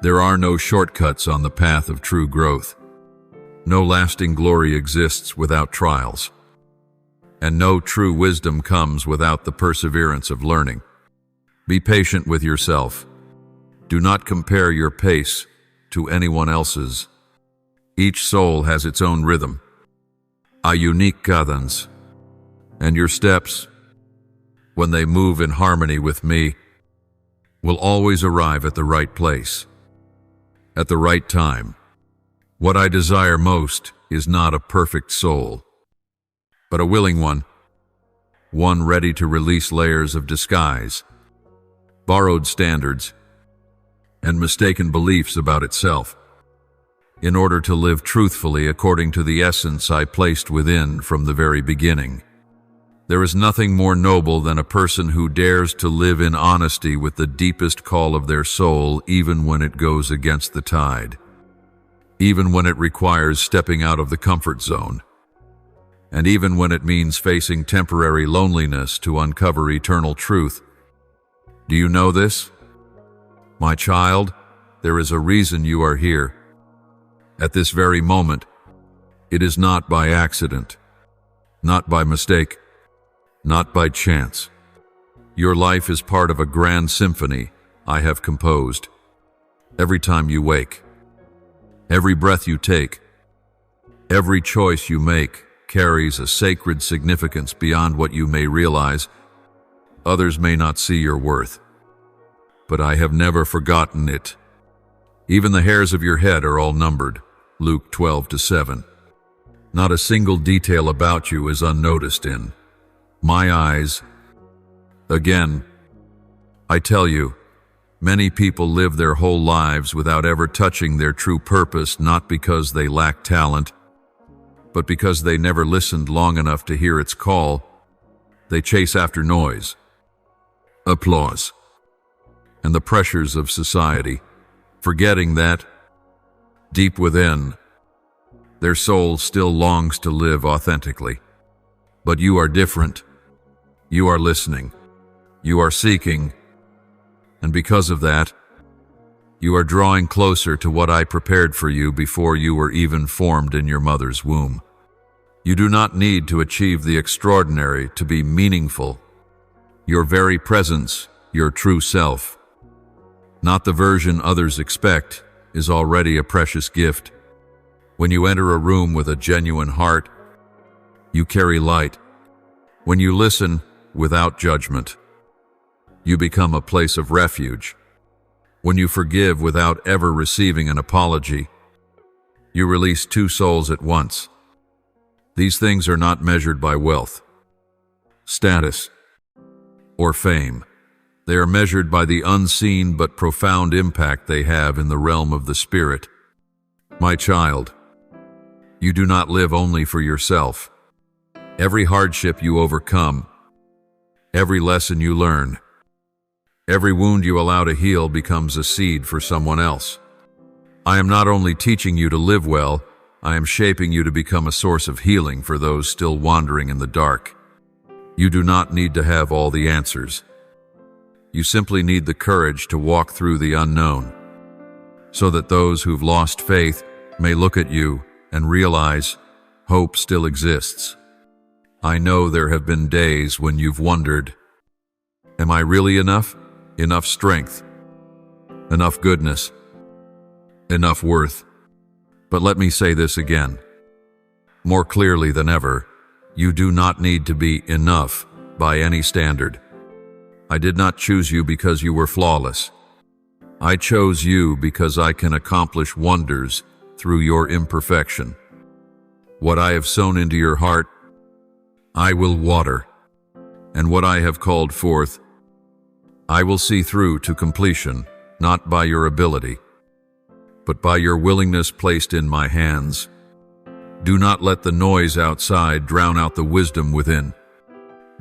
there are no shortcuts on the path of true growth. No lasting glory exists without trials, and no true wisdom comes without the perseverance of learning. Be patient with yourself. Do not compare your pace to anyone else's. Each soul has its own rhythm, a unique cadence, and your steps, when they move in harmony with me, will always arrive at the right place, at the right time. What I desire most is not a perfect soul, but a willing one ready to release layers of disguise, borrowed standards, and mistaken beliefs about itself, in order to live truthfully according to the essence I placed within from the very beginning. There is nothing more noble than a person who dares to live in honesty with the deepest call of their soul, even when it goes against the tide, even when it requires stepping out of the comfort zone, and even when it means facing temporary loneliness to uncover eternal truth. Do you know this? My child, there is a reason you are here. At this very moment, it is not by accident, not by mistake, not by chance. Your life is part of a grand symphony I have composed. Every time you wake, every breath you take, every choice you make carries a sacred significance beyond what you may realize. Others may not see your worth, but I have never forgotten it. Even the hairs of your head are all numbered. Luke 12:7. Not a single detail about you is unnoticed in my eyes. Again, I tell you, many people live their whole lives without ever touching their true purpose, not because they lack talent, but because they never listened long enough to hear its call. They chase after noise, applause, and the pressures of society, forgetting that, deep within, their soul still longs to live authentically. But you are different. You are listening. You are seeking. And because of that, you are drawing closer to what I prepared for you before you were even formed in your mother's womb. You do not need to achieve the extraordinary to be meaningful. Your very presence, your true self, not the version others expect, is already a precious gift. When you enter a room with a genuine heart, you carry light. When you listen without judgment, you become a place of refuge. When you forgive without ever receiving an apology, you release two souls at once. These things are not measured by wealth, status, or fame. They are measured by the unseen but profound impact they have in the realm of the spirit. My child, you do not live only for yourself. Every hardship you overcome, every lesson you learn, every wound you allow to heal becomes a seed for someone else. I am not only teaching you to live well, I am shaping you to become a source of healing for those still wandering in the dark. You do not need to have all the answers. You simply need the courage to walk through the unknown, so that those who've lost faith may look at you and realize hope still exists. I know there have been days when you've wondered, am I really enough? Enough strength? Enough goodness? Enough worth? But let me say this again, more clearly than ever, you do not need to be enough by any standard. I did not choose you because you were flawless. I chose you because I can accomplish wonders through your imperfection. What I have sown into your heart, I will water, and what I have called forth, I will see through to completion, not by your ability, but by your willingness placed in my hands. Do not let the noise outside drown out the wisdom within.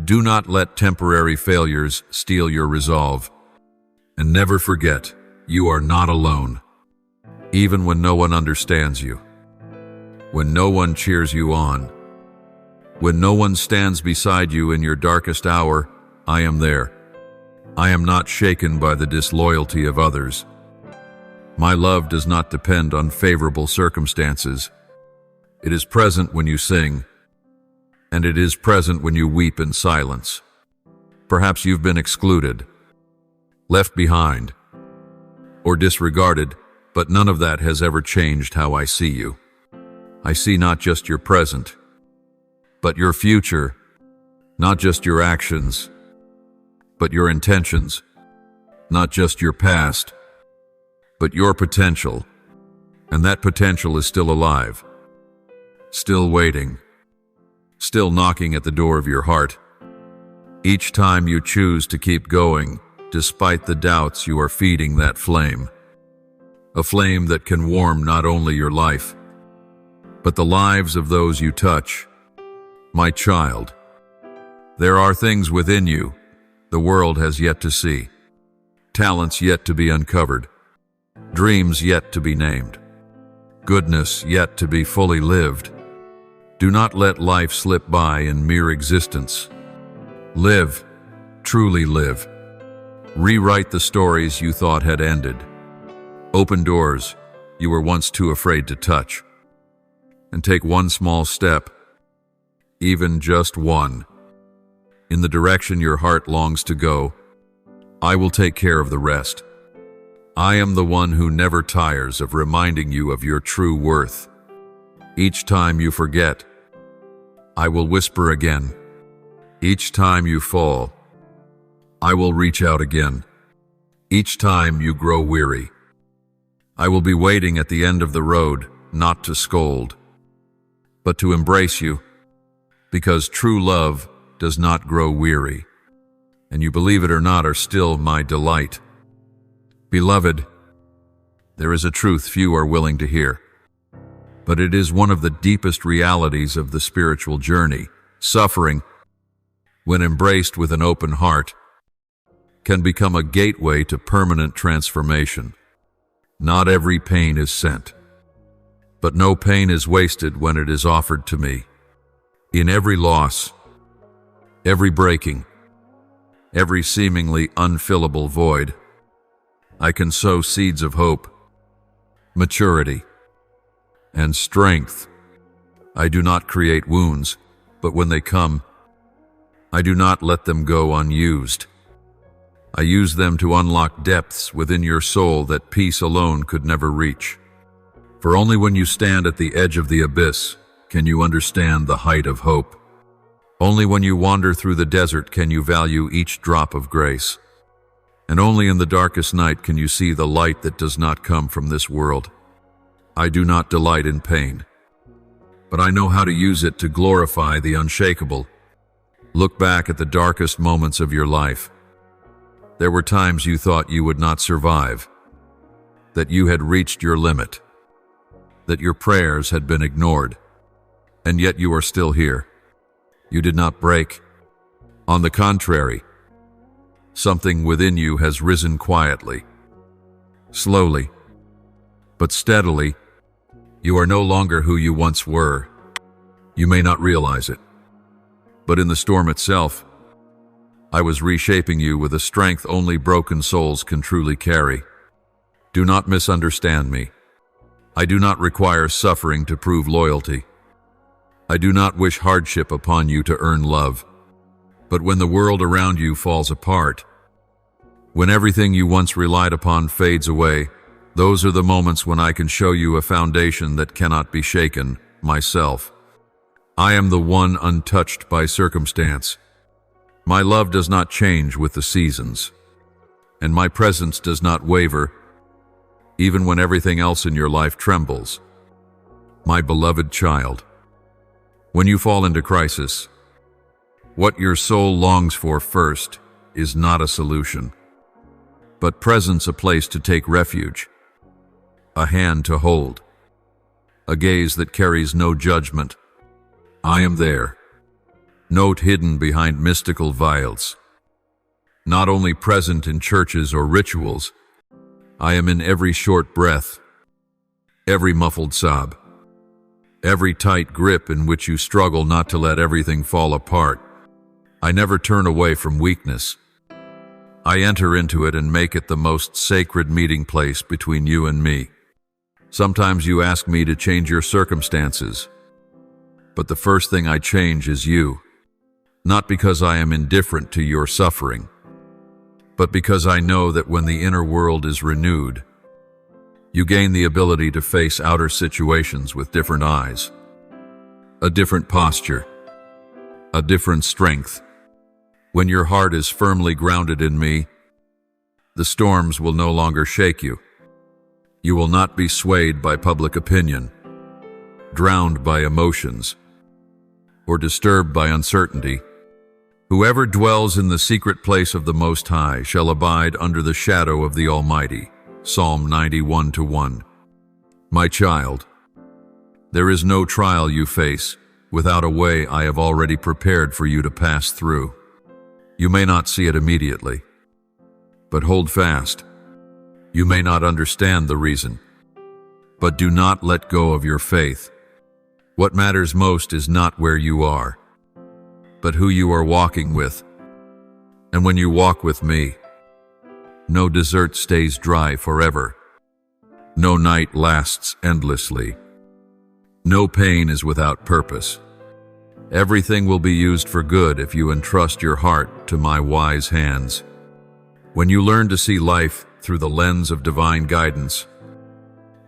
Do not let temporary failures steal your resolve. And never forget, you are not alone. Even when no one understands you, when no one cheers you on, when no one stands beside you in your darkest hour, I am there. I am not shaken by the disloyalty of others. My love does not depend on favorable circumstances. It is present when you sing, and it is present when you weep in silence. Perhaps you've been excluded, left behind, or disregarded, but none of that has ever changed how I see you. I see not just your present, but your future, not just your actions, but your intentions, not just your past, but your potential, and that potential is still alive. still waiting, still knocking at the door of your heart. Each time you choose to keep going, despite the doubts, you are feeding that flame. A flame that can warm not only your life, but the lives of those you touch. My child, there are things within you the world has yet to see, talents yet to be uncovered, dreams yet to be named, goodness yet to be fully lived. Do not let life slip by in mere existence. Live, truly live. Rewrite the stories you thought had ended. Open doors you were once too afraid to touch. And take one small step, even just one, in the direction your heart longs to go. I will take care of the rest. I am the one who never tires of reminding you of your true worth. Each time you forget, I will whisper again. Each time you fall, I will reach out again. Each time you grow weary, I will be waiting at the end of the road, not to scold, but to embrace you, because true love does not grow weary, and you, believe it or not, are still my delight. Beloved, there is a truth few are willing to hear, but it is one of the deepest realities of the spiritual journey. Suffering, when embraced with an open heart, can become a gateway to permanent transformation. Not every pain is sent, but no pain is wasted when it is offered to me. In every loss, every breaking, every seemingly unfillable void, I can sow seeds of hope, maturity, and strength. I do not create wounds, but when they come, I do not let them go unused. I use them to unlock depths within your soul that peace alone could never reach. For only when you stand at the edge of the abyss can you understand the height of hope. Only when you wander through the desert can you value each drop of grace. And only in the darkest night can you see the light that does not come from this world. I do not delight in pain, but I know how to use it to glorify the unshakable. Look back at the darkest moments of your life. There were times you thought you would not survive, that you had reached your limit, that your prayers had been ignored, and yet you are still here. You did not break. On the contrary, something within you has risen quietly, slowly, but steadily. You are no longer who you once were. You may not realize it, but in the storm itself, I was reshaping you with a strength only broken souls can truly carry. Do not misunderstand me. I do not require suffering to prove loyalty. I do not wish hardship upon you to earn love. But when the world around you falls apart, when everything you once relied upon fades away, those are the moments when I can show you a foundation that cannot be shaken, myself. I am the one untouched by circumstance. My love does not change with the seasons, and my presence does not waver, even when everything else in your life trembles. My beloved child, when you fall into crisis, what your soul longs for first is not a solution, but presence, a place to take refuge, a hand to hold, a gaze that carries no judgment. I am there, note hidden behind mystical vials. Not only present in churches or rituals, I am in every short breath, every muffled sob, every tight grip in which you struggle not to let everything fall apart. I never turn away from weakness. I enter into it and make it the most sacred meeting place between you and me. Sometimes you ask me to change your circumstances, but the first thing I change is you. Not because I am indifferent to your suffering, but because I know that when the inner world is renewed, you gain the ability to face outer situations with different eyes, a different posture, a different strength. When your heart is firmly grounded in me, the storms will no longer shake you. You will not be swayed by public opinion. drowned by emotions, or disturbed by uncertainty. Whoever dwells in the secret place of the Most High shall abide under the shadow of the Almighty. Psalm 91:1. My child, there is no trial you face without a way I have already prepared for you to pass through. You may not see it immediately, but hold fast. You may not understand the reason, but do not let go of your faith. What matters most is not where you are, but who you are walking with. And when you walk with me, no desert stays dry forever. No night lasts endlessly. No pain is without purpose. Everything will be used for good if you entrust your heart to my wise hands. When you learn to see life through the lens of divine guidance,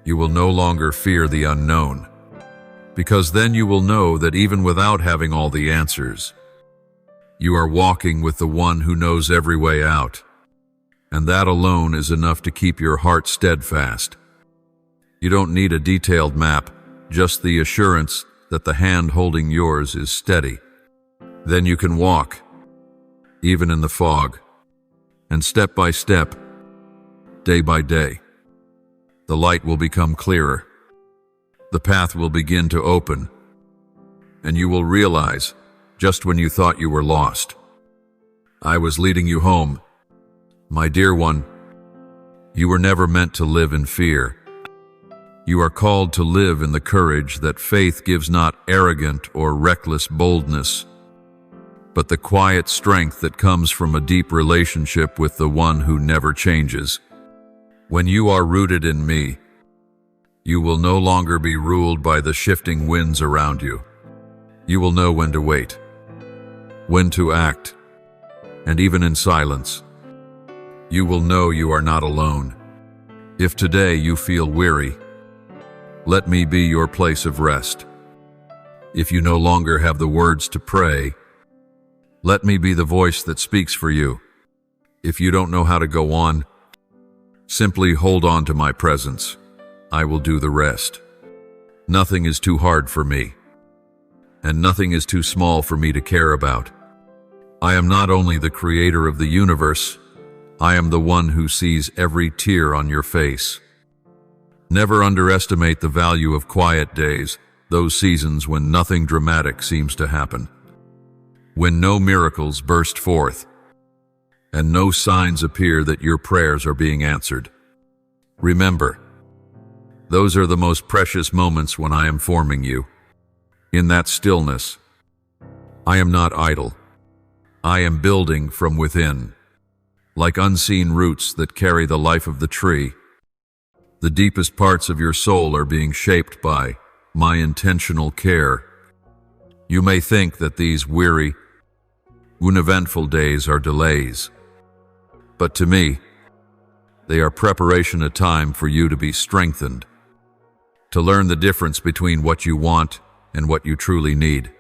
you will no longer fear the unknown, because then you will know that even without having all the answers, you are walking with the one who knows every way out, and that alone is enough to keep your heart steadfast. You don't need a detailed map, just the assurance that the hand holding yours is steady. Then you can walk, even in the fog, and step by step, day by day, the light will become clearer. The path will begin to open, and you will realize, just when you thought you were lost, I was leading you home. My dear one, you were never meant to live in fear. You are called to live in the courage that faith gives, not arrogant or reckless boldness, but the quiet strength that comes from a deep relationship with the one who never changes. When you are rooted in me, you will no longer be ruled by the shifting winds around you. You will know when to wait, when to act, and even in silence, you will know you are not alone. If today you feel weary, let me be your place of rest. If you no longer have the words to pray, let me be the voice that speaks for you. If you don't know how to go on, simply hold on to my presence. I will do the rest. Nothing is too hard for me, and nothing is too small for me to care about. I am not only the creator of the universe, I am the one who sees every tear on your face. Never underestimate the value of quiet days, those seasons when nothing dramatic seems to happen, when no miracles burst forth, and no signs appear that your prayers are being answered. Remember, those are the most precious moments when I am forming you. In that stillness, I am not idle. I am building from within, like unseen roots that carry the life of the tree. The deepest parts of your soul are being shaped by my intentional care. You may think that these weary, uneventful days are delays, but to me, they are preparation, a time for you to be strengthened, to learn the difference between what you want and what you truly need.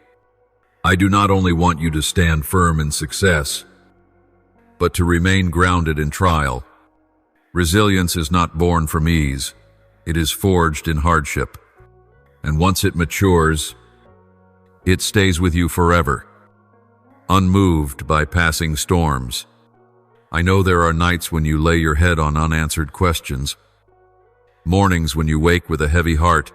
I do not only want you to stand firm in success, but to remain grounded in trial. Resilience is not born from ease. It is forged in hardship. And once it matures, it stays with you forever, unmoved by passing storms. I know there are nights when you lay your head on unanswered questions, mornings when you wake with a heavy heart,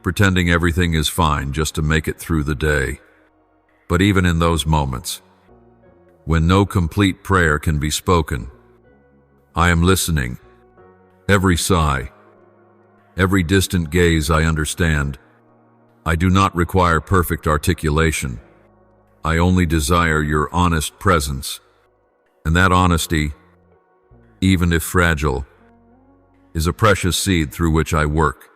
pretending everything is fine just to make it through the day. But even in those moments, when no complete prayer can be spoken, I am listening. Every sigh, every distant gaze I understand. I do not require perfect articulation. I only desire your honest presence. And that honesty, even if fragile, is a precious seed through which I work.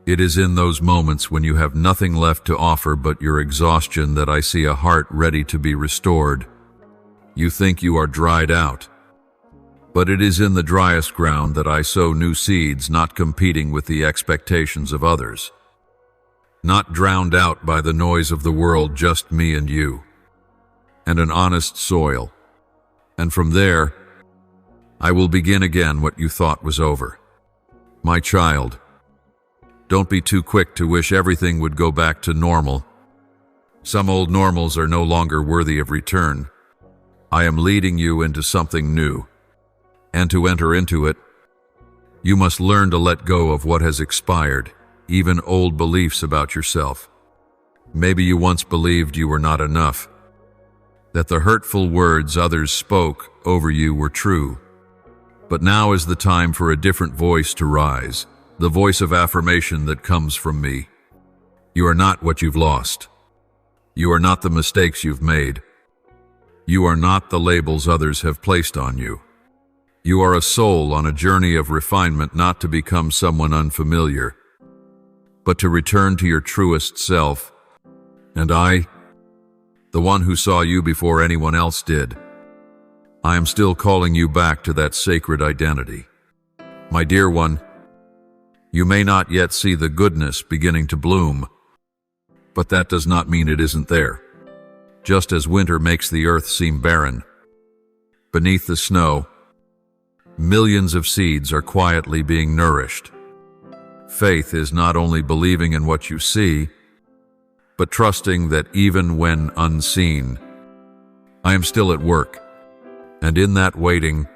It is in those moments when you have nothing left to offer but your exhaustion that I see a heart ready to be restored. You think you are dried out, but it is in the driest ground that I sow new seeds, not competing with the expectations of others, not drowned out by the noise of the world, just me and you, and an honest soil. And from there, I will begin again what you thought was over. My child, Don't be too quick to wish everything would go back to normal. Some old normals are no longer worthy of return. I am leading you into something new. And to enter into it, you must learn to let go of what has expired, even old beliefs about yourself. Maybe you once believed you were not enough, that the hurtful words others spoke over you were true. But now is the time for a different voice to rise, the voice of affirmation that comes from me. You are not what you've lost. You are not the mistakes you've made. You are not the labels others have placed on you. You are a soul on a journey of refinement, not to become someone unfamiliar, but to return to your truest self. And I, the one who saw you before anyone else did, I am still calling you back to that sacred identity. My dear one, you may not yet see the goodness beginning to bloom, but that does not mean it isn't there. Just as winter makes the earth seem barren, beneath the snow, millions of seeds are quietly being nourished. Faith is not only believing in what you see, but trusting that even when unseen, I am still at work. And in that waiting,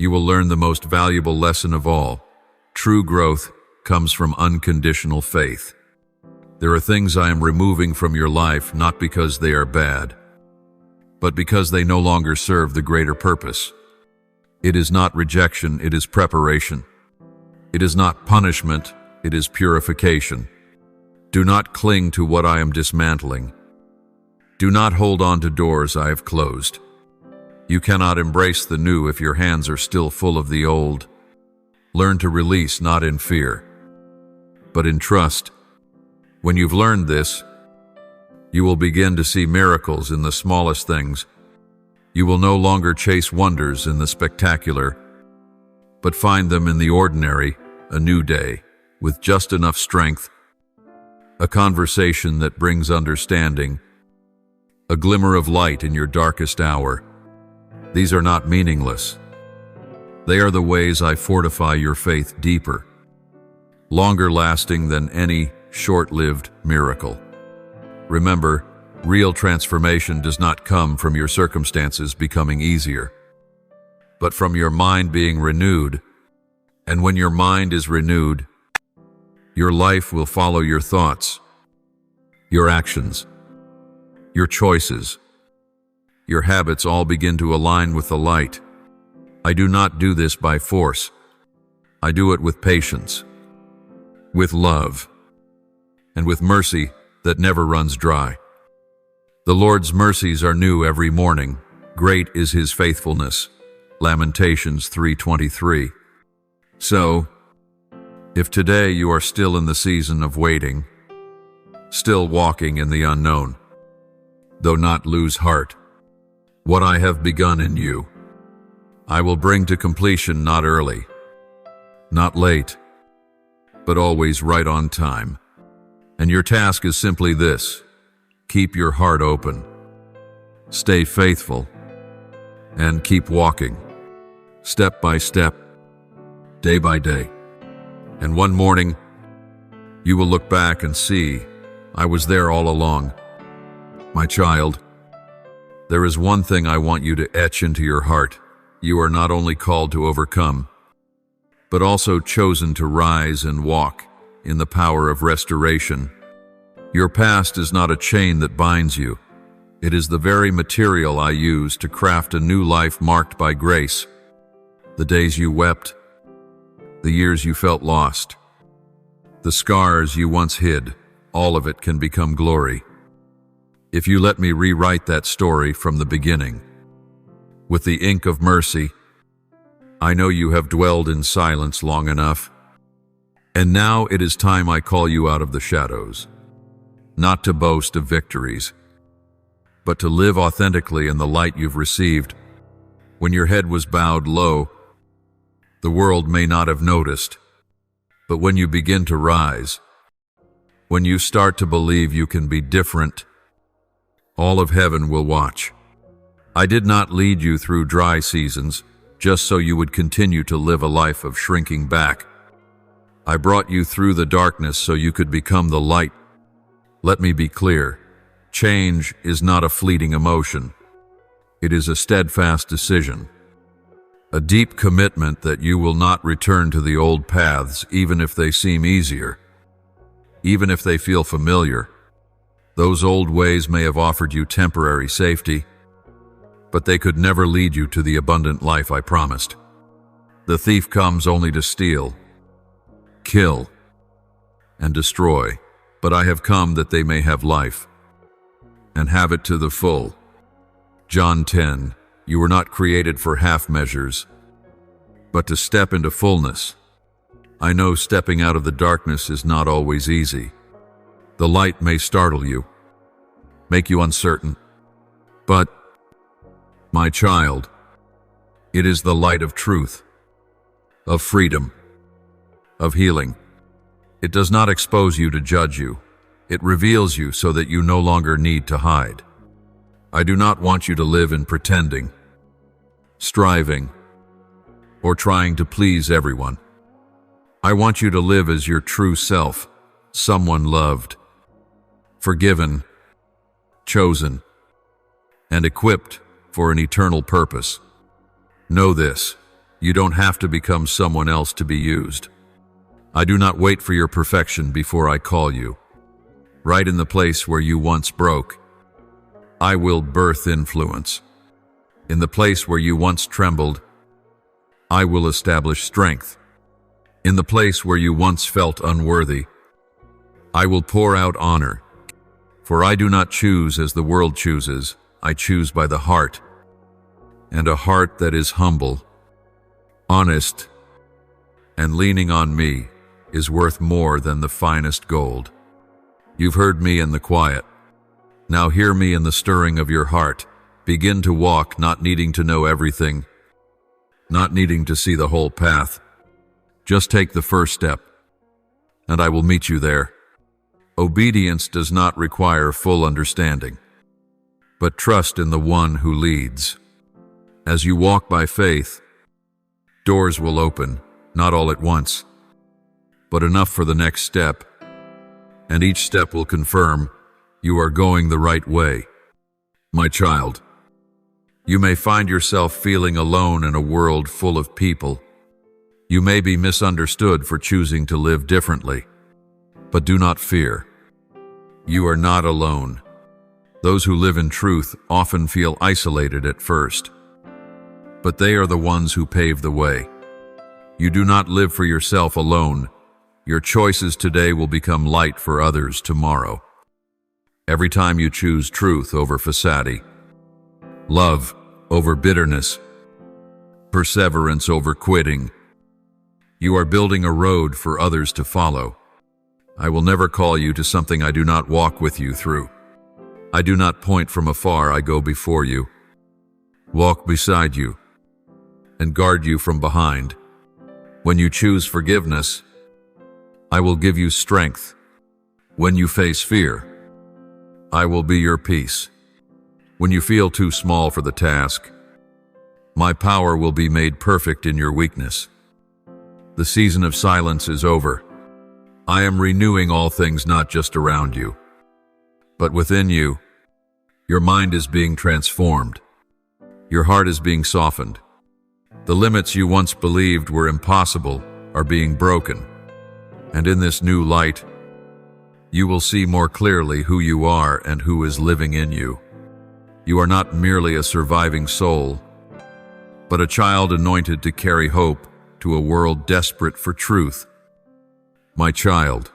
you will learn the most valuable lesson of all. True growth comes from unconditional faith. There are things I am removing from your life not because they are bad, but because they no longer serve the greater purpose. It is not rejection, it is preparation. It is not punishment, it is purification. Do not cling to what I am dismantling. Do not hold on to doors I have closed. You cannot embrace the new if your hands are still full of the old. Learn to release not in fear, but in trust. When you've learned this, you will begin to see miracles in the smallest things. You will no longer chase wonders in the spectacular, but find them in the ordinary, a new day, with just enough strength, a conversation that brings understanding, a glimmer of light in your darkest hour. These are not meaningless. They are the ways I fortify your faith deeper, longer lasting than any short-lived miracle. Remember, real transformation does not come from your circumstances becoming easier, but from your mind being renewed. And when your mind is renewed, your life will follow your thoughts, your actions, your choices, your habits all begin to align with the light. I do not do this by force. I do it with patience, with love, and with mercy that never runs dry. The Lord's mercies are new every morning. Great is his faithfulness. Lamentations 3:23. So, if today you are still in the season of waiting, still walking in the unknown, though not lose heart. What I have begun in you, I will bring to completion, not early, not late, but always right on time. And your task is simply this: keep your heart open, stay faithful, and keep walking, step by step, day by day. And one morning, you will look back and see, I was there all along. My child, there is one thing I want you to etch into your heart. You are not only called to overcome, but also chosen to rise and walk in the power of restoration. Your past is not a chain that binds you. It is the very material I use to craft a new life marked by grace. The days you wept, the years you felt lost, the scars you once hid, all of it can become glory. If you let me rewrite that story from the beginning, with the ink of mercy, I know you have dwelled in silence long enough, and now it is time I call you out of the shadows, not to boast of victories, but to live authentically in the light you've received. When your head was bowed low, the world may not have noticed, but when you begin to rise, when you start to believe you can be different, all of heaven will watch. I did not lead you through dry seasons just so you would continue to live a life of shrinking back. I brought you through the darkness so you could become the light. Let me be clear. Change is not a fleeting emotion. It is a steadfast decision. A deep commitment that you will not return to the old paths even if they seem easier. Even if they feel familiar. Those old ways may have offered you temporary safety, but they could never lead you to the abundant life I promised. The thief comes only to steal, kill, and destroy, but I have come that they may have life, and have it to the full. John 10, you were not created for half measures, but to step into fullness. I know stepping out of the darkness is not always easy. The light may startle you, make you uncertain, but, my child, it is the light of truth, of freedom, of healing. It does not expose you to judge you. It reveals you so that you no longer need to hide. I do not want you to live in pretending, striving, or trying to please everyone. I want you to live as your true self, someone loved, forgiven, chosen, and equipped for an eternal purpose. Know this, you don't have to become someone else to be used. I do not wait for your perfection before I call you. Right in the place where you once broke, I will birth influence. In the place where you once trembled, I will establish strength. In the place where you once felt unworthy, I will pour out honor. For I do not choose as the world chooses, I choose by the heart, and a heart that is humble, honest, and leaning on me is worth more than the finest gold. You've heard me in the quiet. Now hear me in the stirring of your heart. Begin to walk, not needing to know everything, not needing to see the whole path. Just take the first step, and I will meet you there. Obedience does not require full understanding, but trust in the one who leads. As you walk by faith, doors will open, not all at once, but enough for the next step, and each step will confirm you are going the right way. My child, you may find yourself feeling alone in a world full of people. You may be misunderstood for choosing to live differently, but do not fear. You are not alone. Those who live in truth often feel isolated at first, but they are the ones who pave the way. You do not live for yourself alone. Your choices today will become light for others tomorrow. Every time you choose truth over facade, love over bitterness, perseverance over quitting, you are building a road for others to follow. I will never call you to something I do not walk with you through. I do not point from afar, I go before you, walk beside you, and guard you from behind. When you choose forgiveness, I will give you strength. When you face fear, I will be your peace. When you feel too small for the task, my power will be made perfect in your weakness. The season of silence is over. I am renewing all things not just around you, but within you. Your mind is being transformed. Your heart is being softened. The limits you once believed were impossible are being broken. And in this new light, you will see more clearly who you are and who is living in you. You are not merely a surviving soul, but a child anointed to carry hope to a world desperate for truth. My child,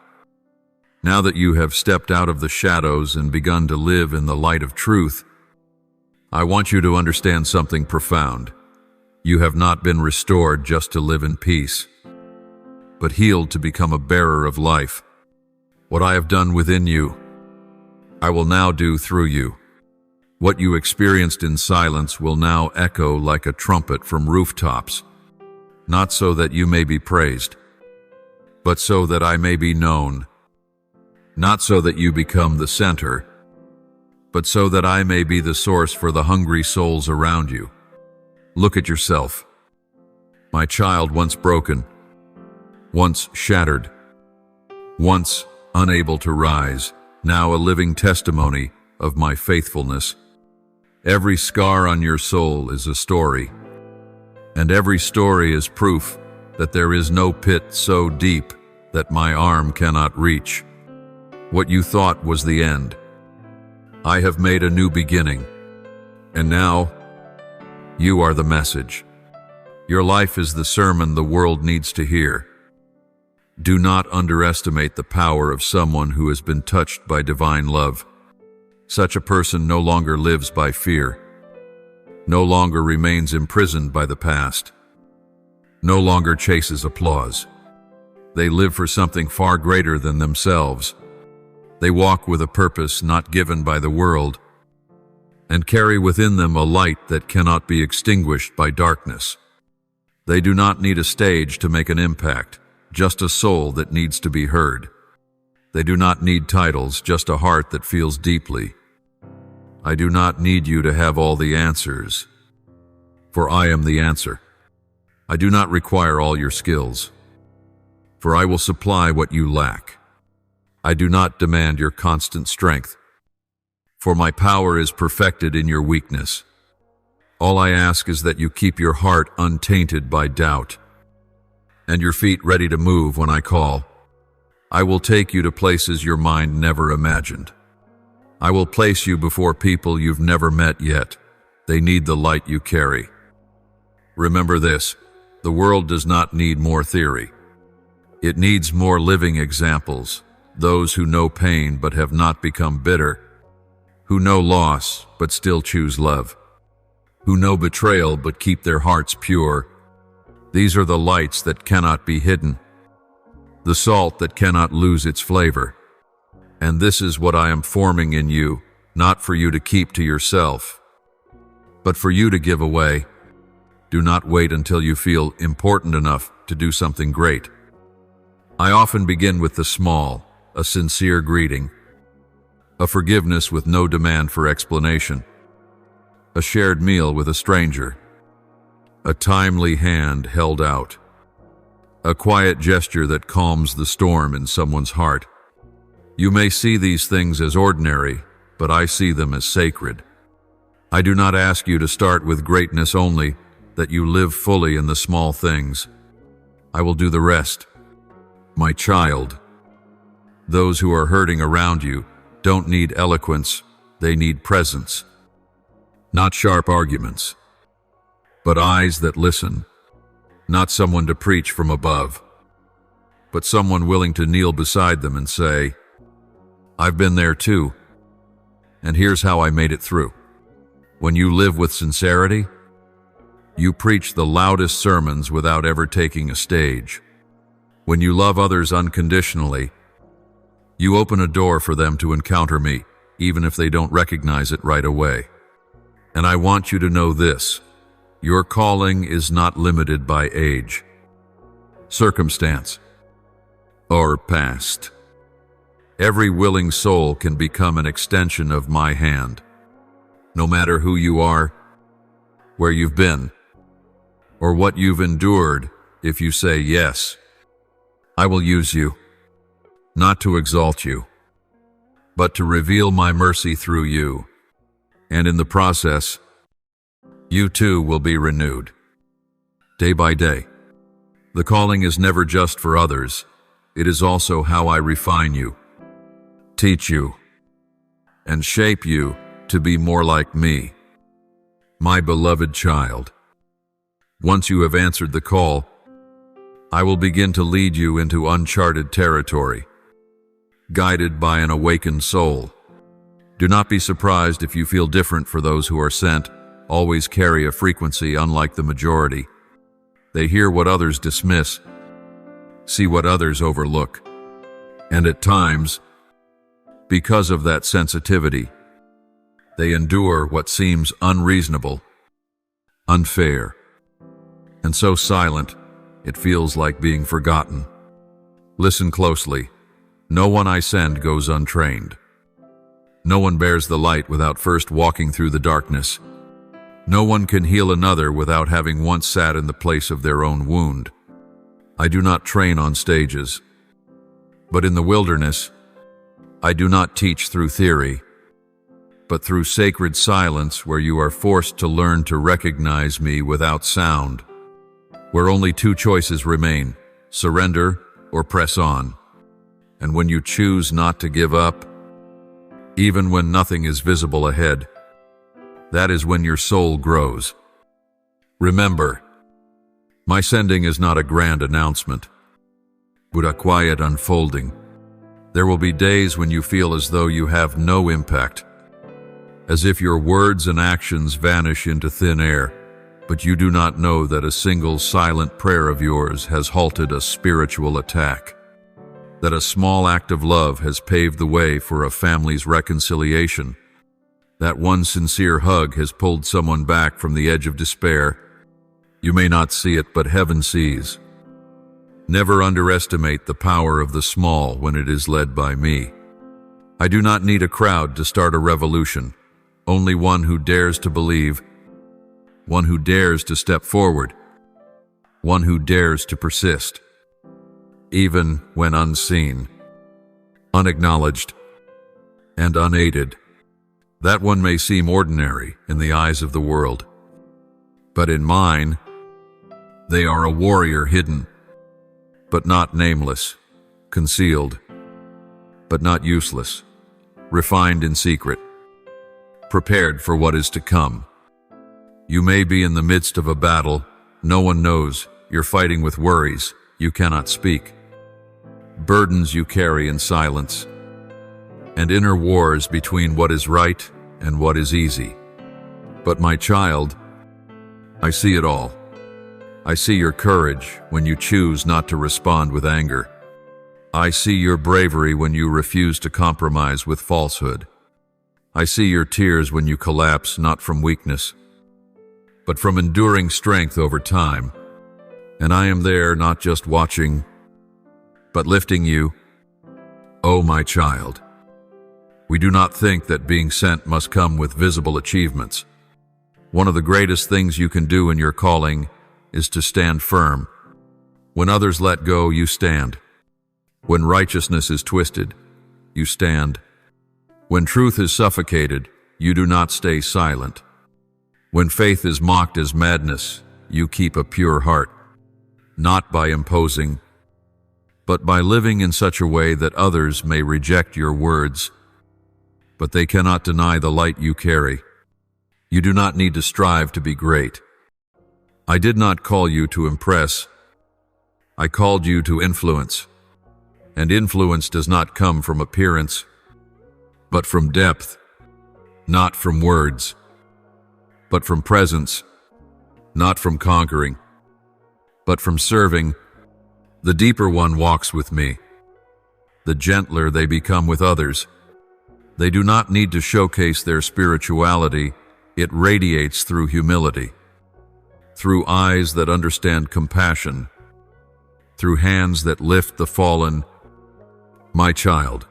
now that you have stepped out of the shadows and begun to live in the light of truth, I want you to understand something profound. You have not been restored just to live in peace, but healed to become a bearer of life. What I have done within you, I will now do through you. What you experienced in silence will now echo like a trumpet from rooftops, not so that you may be praised, but so that I may be known. Not so that you become the center, but so that I may be the source for the hungry souls around you. Look at yourself. My child, once broken, once shattered, once unable to rise, now a living testimony of my faithfulness. Every scar on your soul is a story, and every story is proof that there is no pit so deep that my arm cannot reach. What you thought was the end, I have made a new beginning, and now you are the message. Your life is the sermon the world needs to hear. Do not underestimate the power of someone who has been touched by divine love. Such a person no longer lives by fear, no longer remains imprisoned by the past, no longer chases applause. They live for something far greater than themselves. They walk with a purpose not given by the world, and carry within them a light that cannot be extinguished by darkness. They do not need a stage to make an impact, just a soul that needs to be heard. They do not need titles, just a heart that feels deeply. I do not need you to have all the answers, for I am the answer. I do not require all your skills, for I will supply what you lack. I do not demand your constant strength, for my power is perfected in your weakness. All I ask is that you keep your heart untainted by doubt, and your feet ready to move when I call. I will take you to places your mind never imagined. I will place you before people you've never met yet. They need the light you carry. Remember this, the world does not need more theory. It needs more living examples, those who know pain but have not become bitter, who know loss but still choose love, who know betrayal but keep their hearts pure. These are the lights that cannot be hidden, the salt that cannot lose its flavor. And this is what I am forming in you, not for you to keep to yourself, but for you to give away. Do not wait until you feel important enough to do something great. I often begin with the small, a sincere greeting, a forgiveness with no demand for explanation, a shared meal with a stranger, a timely hand held out, a quiet gesture that calms the storm in someone's heart. You may see these things as ordinary, but I see them as sacred. I do not ask you to start with greatness only, that you live fully in the small things. I will do the rest. My child, those who are hurting around you don't need eloquence, they need presence. Not sharp arguments, but eyes that listen. Not someone to preach from above, but someone willing to kneel beside them and say, I've been there too, and here's how I made it through. When you live with sincerity, you preach the loudest sermons without ever taking a stage. When you love others unconditionally, you open a door for them to encounter me, even if they don't recognize it right away. And I want you to know this, your calling is not limited by age, circumstance, or past. Every willing soul can become an extension of my hand. No matter who you are, where you've been, or what you've endured, if you say yes, I will use you, not to exalt you, but to reveal my mercy through you. And in the process, you too will be renewed, day by day. The calling is never just for others, it is also how I refine you, teach you, and shape you to be more like me, my beloved child. Once you have answered the call, I will begin to lead you into uncharted territory, guided by an awakened soul. Do not be surprised if you feel different, for those who are sent always carry a frequency unlike the majority. They hear what others dismiss, see what others overlook, and at times, because of that sensitivity, they endure what seems unreasonable, unfair, and so silent, it feels like being forgotten. Listen closely. No one I send goes untrained. No one bears the light without first walking through the darkness. No one can heal another without having once sat in the place of their own wound. I do not train on stages, but in the wilderness. I do not teach through theory, but through sacred silence where you are forced to learn to recognize me without sound, where only two choices remain, surrender or press on. And when you choose not to give up, even when nothing is visible ahead, that is when your soul grows. Remember, my sending is not a grand announcement, but a quiet unfolding. There will be days when you feel as though you have no impact, as if your words and actions vanish into thin air, but you do not know that a single silent prayer of yours has halted a spiritual attack, that a small act of love has paved the way for a family's reconciliation, that one sincere hug has pulled someone back from the edge of despair. You may not see it, but heaven sees. Never underestimate the power of the small when it is led by me. I do not need a crowd to start a revolution, only one who dares to believe, one who dares to step forward, one who dares to persist, even when unseen, unacknowledged, and unaided. That one may seem ordinary in the eyes of the world, but in mine, they are a warrior hidden, but not nameless, concealed, but not useless, refined in secret, prepared for what is to come. You may be in the midst of a battle, no one knows, you're fighting with worries, you cannot speak, burdens you carry in silence, and inner wars between what is right and what is easy. But my child, I see it all. I see your courage when you choose not to respond with anger. I see your bravery when you refuse to compromise with falsehood. I see your tears when you collapse not from weakness, but from enduring strength over time. And I am there not just watching, but lifting you. Oh, my child, we do not think that being sent must come with visible achievements. One of the greatest things you can do in your calling is to stand firm. When others let go, you stand. When righteousness is twisted, you stand. When truth is suffocated, you do not stay silent. When faith is mocked as madness, you keep a pure heart, not by imposing, but by living in such a way that others may reject your words, but they cannot deny the light you carry. You do not need to strive to be great. I did not call you to impress. I called you to influence. And influence does not come from appearance, but from depth, not from words, but from presence, not from conquering, but from serving. The deeper one walks with me, the gentler they become with others. They do not need to showcase their spirituality. It radiates through humility, through eyes that understand compassion, through hands that lift the fallen. My child,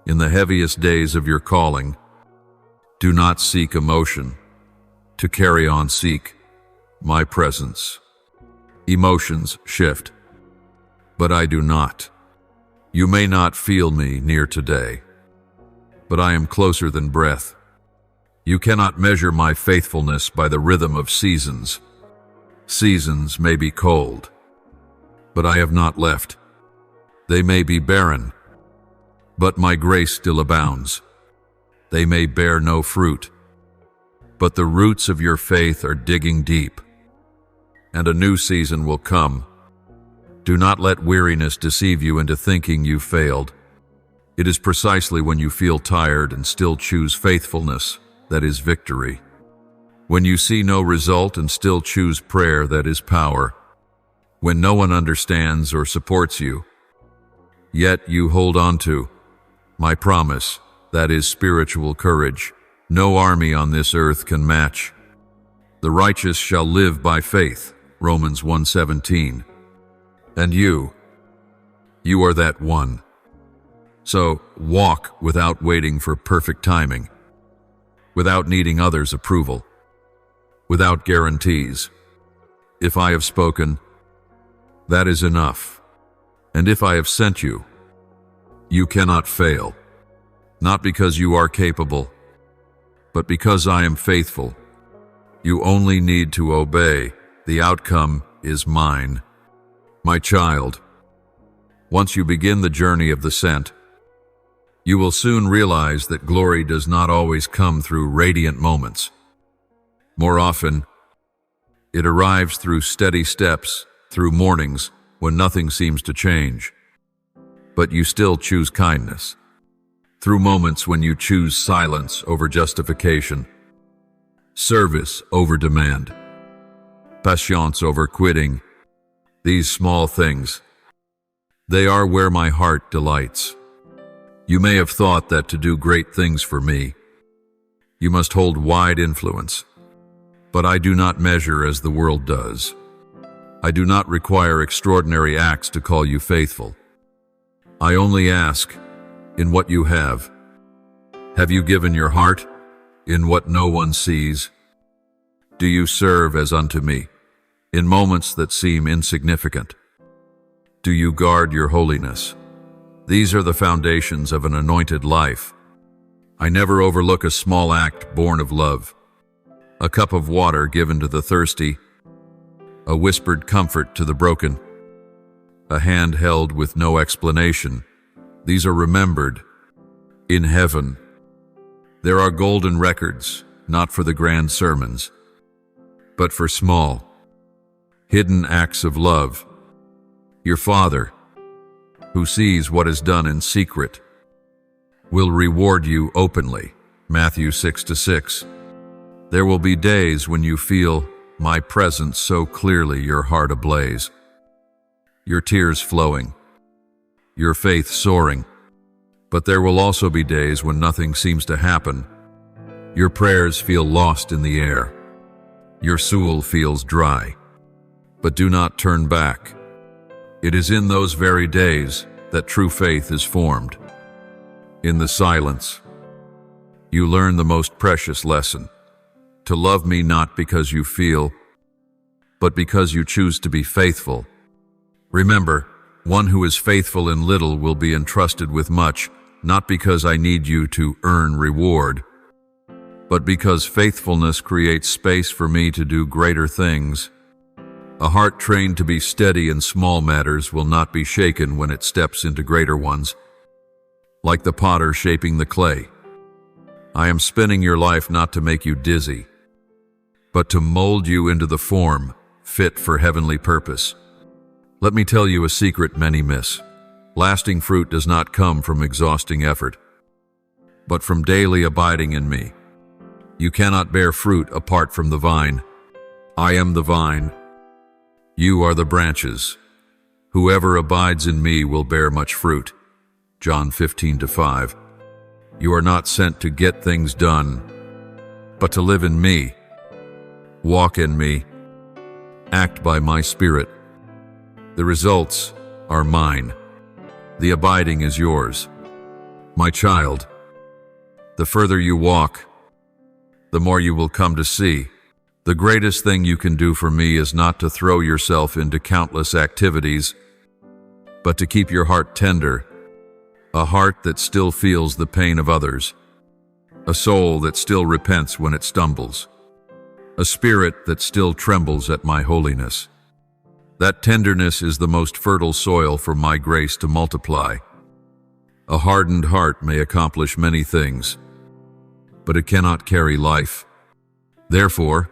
in the heaviest days of your calling, do not seek emotion. To carry on, seek my presence. Emotions shift, but I do not. You may not feel me near today, but I am closer than breath. You cannot measure my faithfulness by the rhythm of seasons. Seasons may be cold, but I have not left. They may be barren, but my grace still abounds. They may bear no fruit, but the roots of your faith are digging deep, and a new season will come. Do not let weariness deceive you into thinking you failed. It is precisely when you feel tired and still choose faithfulness that is victory. When you see no result and still choose prayer, that is power. When no one understands or supports you, yet you hold on to my promise, that is spiritual courage. No army on this earth can match. The righteous shall live by faith, Romans 1:17. And you are that one. So walk without waiting for perfect timing, without needing others' approval, without guarantees. If I have spoken, That is enough. And if I have sent you, you cannot fail, not because you are capable, but because I am faithful. You only need to obey. The outcome is mine. My child, once you begin the journey of the scent, you will soon realize that glory does not always come through radiant moments. More often, it arrives through steady steps, through mornings when nothing seems to change, but you still choose kindness, through moments when you choose silence over justification, service over demand, patience over quitting. These small things, they are where my heart delights. You may have thought that to do great things for me, you must hold wide influence, but I do not measure as the world does. I do not require extraordinary acts to call you faithful. I only ask, in what you have. Have you given your heart in what no one sees? Do you serve as unto me in moments that seem insignificant? Do you guard your holiness? These are the foundations of an anointed life. I never overlook a small act born of love, a cup of water given to the thirsty, a whispered comfort to the broken, a hand held with no explanation. These are remembered in heaven. There are golden records, not for the grand sermons, but for small, hidden acts of love. Your Father, who sees what is done in secret, will reward you openly. Matthew 6:6. There will be days when you feel my presence so clearly, your heart ablaze, your tears flowing, your faith soaring. But there will also be days when nothing seems to happen. Your prayers feel lost in the air. Your soul feels dry. But do not turn back. It is in those very days that true faith is formed. In the silence, you learn the most precious lesson: to love me not because you feel, but because you choose to be faithful. Remember, one who is faithful in little will be entrusted with much, not because I need you to earn reward, but because faithfulness creates space for me to do greater things. A heart trained to be steady in small matters will not be shaken when it steps into greater ones. Like the potter shaping the clay, I am spinning your life not to make you dizzy, but to mold you into the form fit for heavenly purpose. Let me tell you a secret many miss. Lasting fruit does not come from exhausting effort, but from daily abiding in me. You cannot bear fruit apart from the vine. I am the vine. You are the branches. Whoever abides in me will bear much fruit. John 15:5. You are not sent to get things done, but to live in me, walk in me, act by my Spirit. The results are mine. The abiding is yours. My child, the further you walk, the more you will come to see. The greatest thing you can do for me is not to throw yourself into countless activities, but to keep your heart tender, a heart that still feels the pain of others, a soul that still repents when it stumbles, a spirit that still trembles at my holiness. That tenderness is the most fertile soil for my grace to multiply. A hardened heart may accomplish many things, but it cannot carry life. Therefore,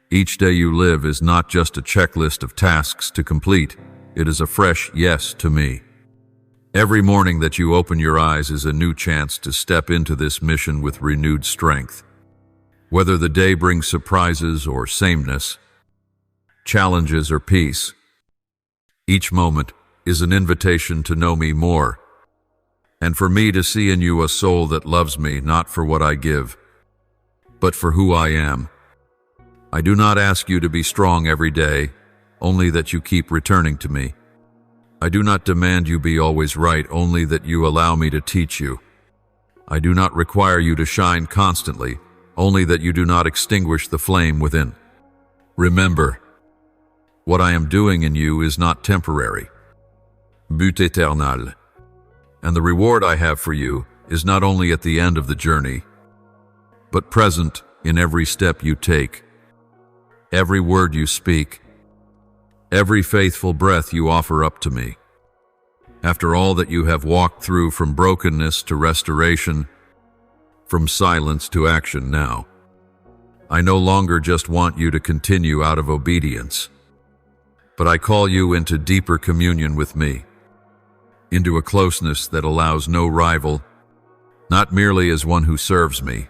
each day you live is not just a checklist of tasks to complete. It is a fresh yes to me. Every morning that you open your eyes is a new chance to step into this mission with renewed strength. Whether the day brings surprises or sameness, challenges or peace, each moment is an invitation to know me more, and for me to see in you a soul that loves me not for what I give, but for who I am. I do not ask you to be strong every day, only that you keep returning to me. I do not demand you be always right, only that you allow me to teach you. I do not require you to shine constantly, only that you do not extinguish the flame within. Remember, What I am doing in you is not temporary, but éternel. And the reward I have for you is not only at the end of the journey, but present in every step you take, every word you speak, every faithful breath you offer up to me. After all that you have walked through, from brokenness to restoration, from silence to action now, I no longer just want you to continue out of obedience, but I call you into deeper communion with me, into a closeness that allows no rival, not merely as one who serves me,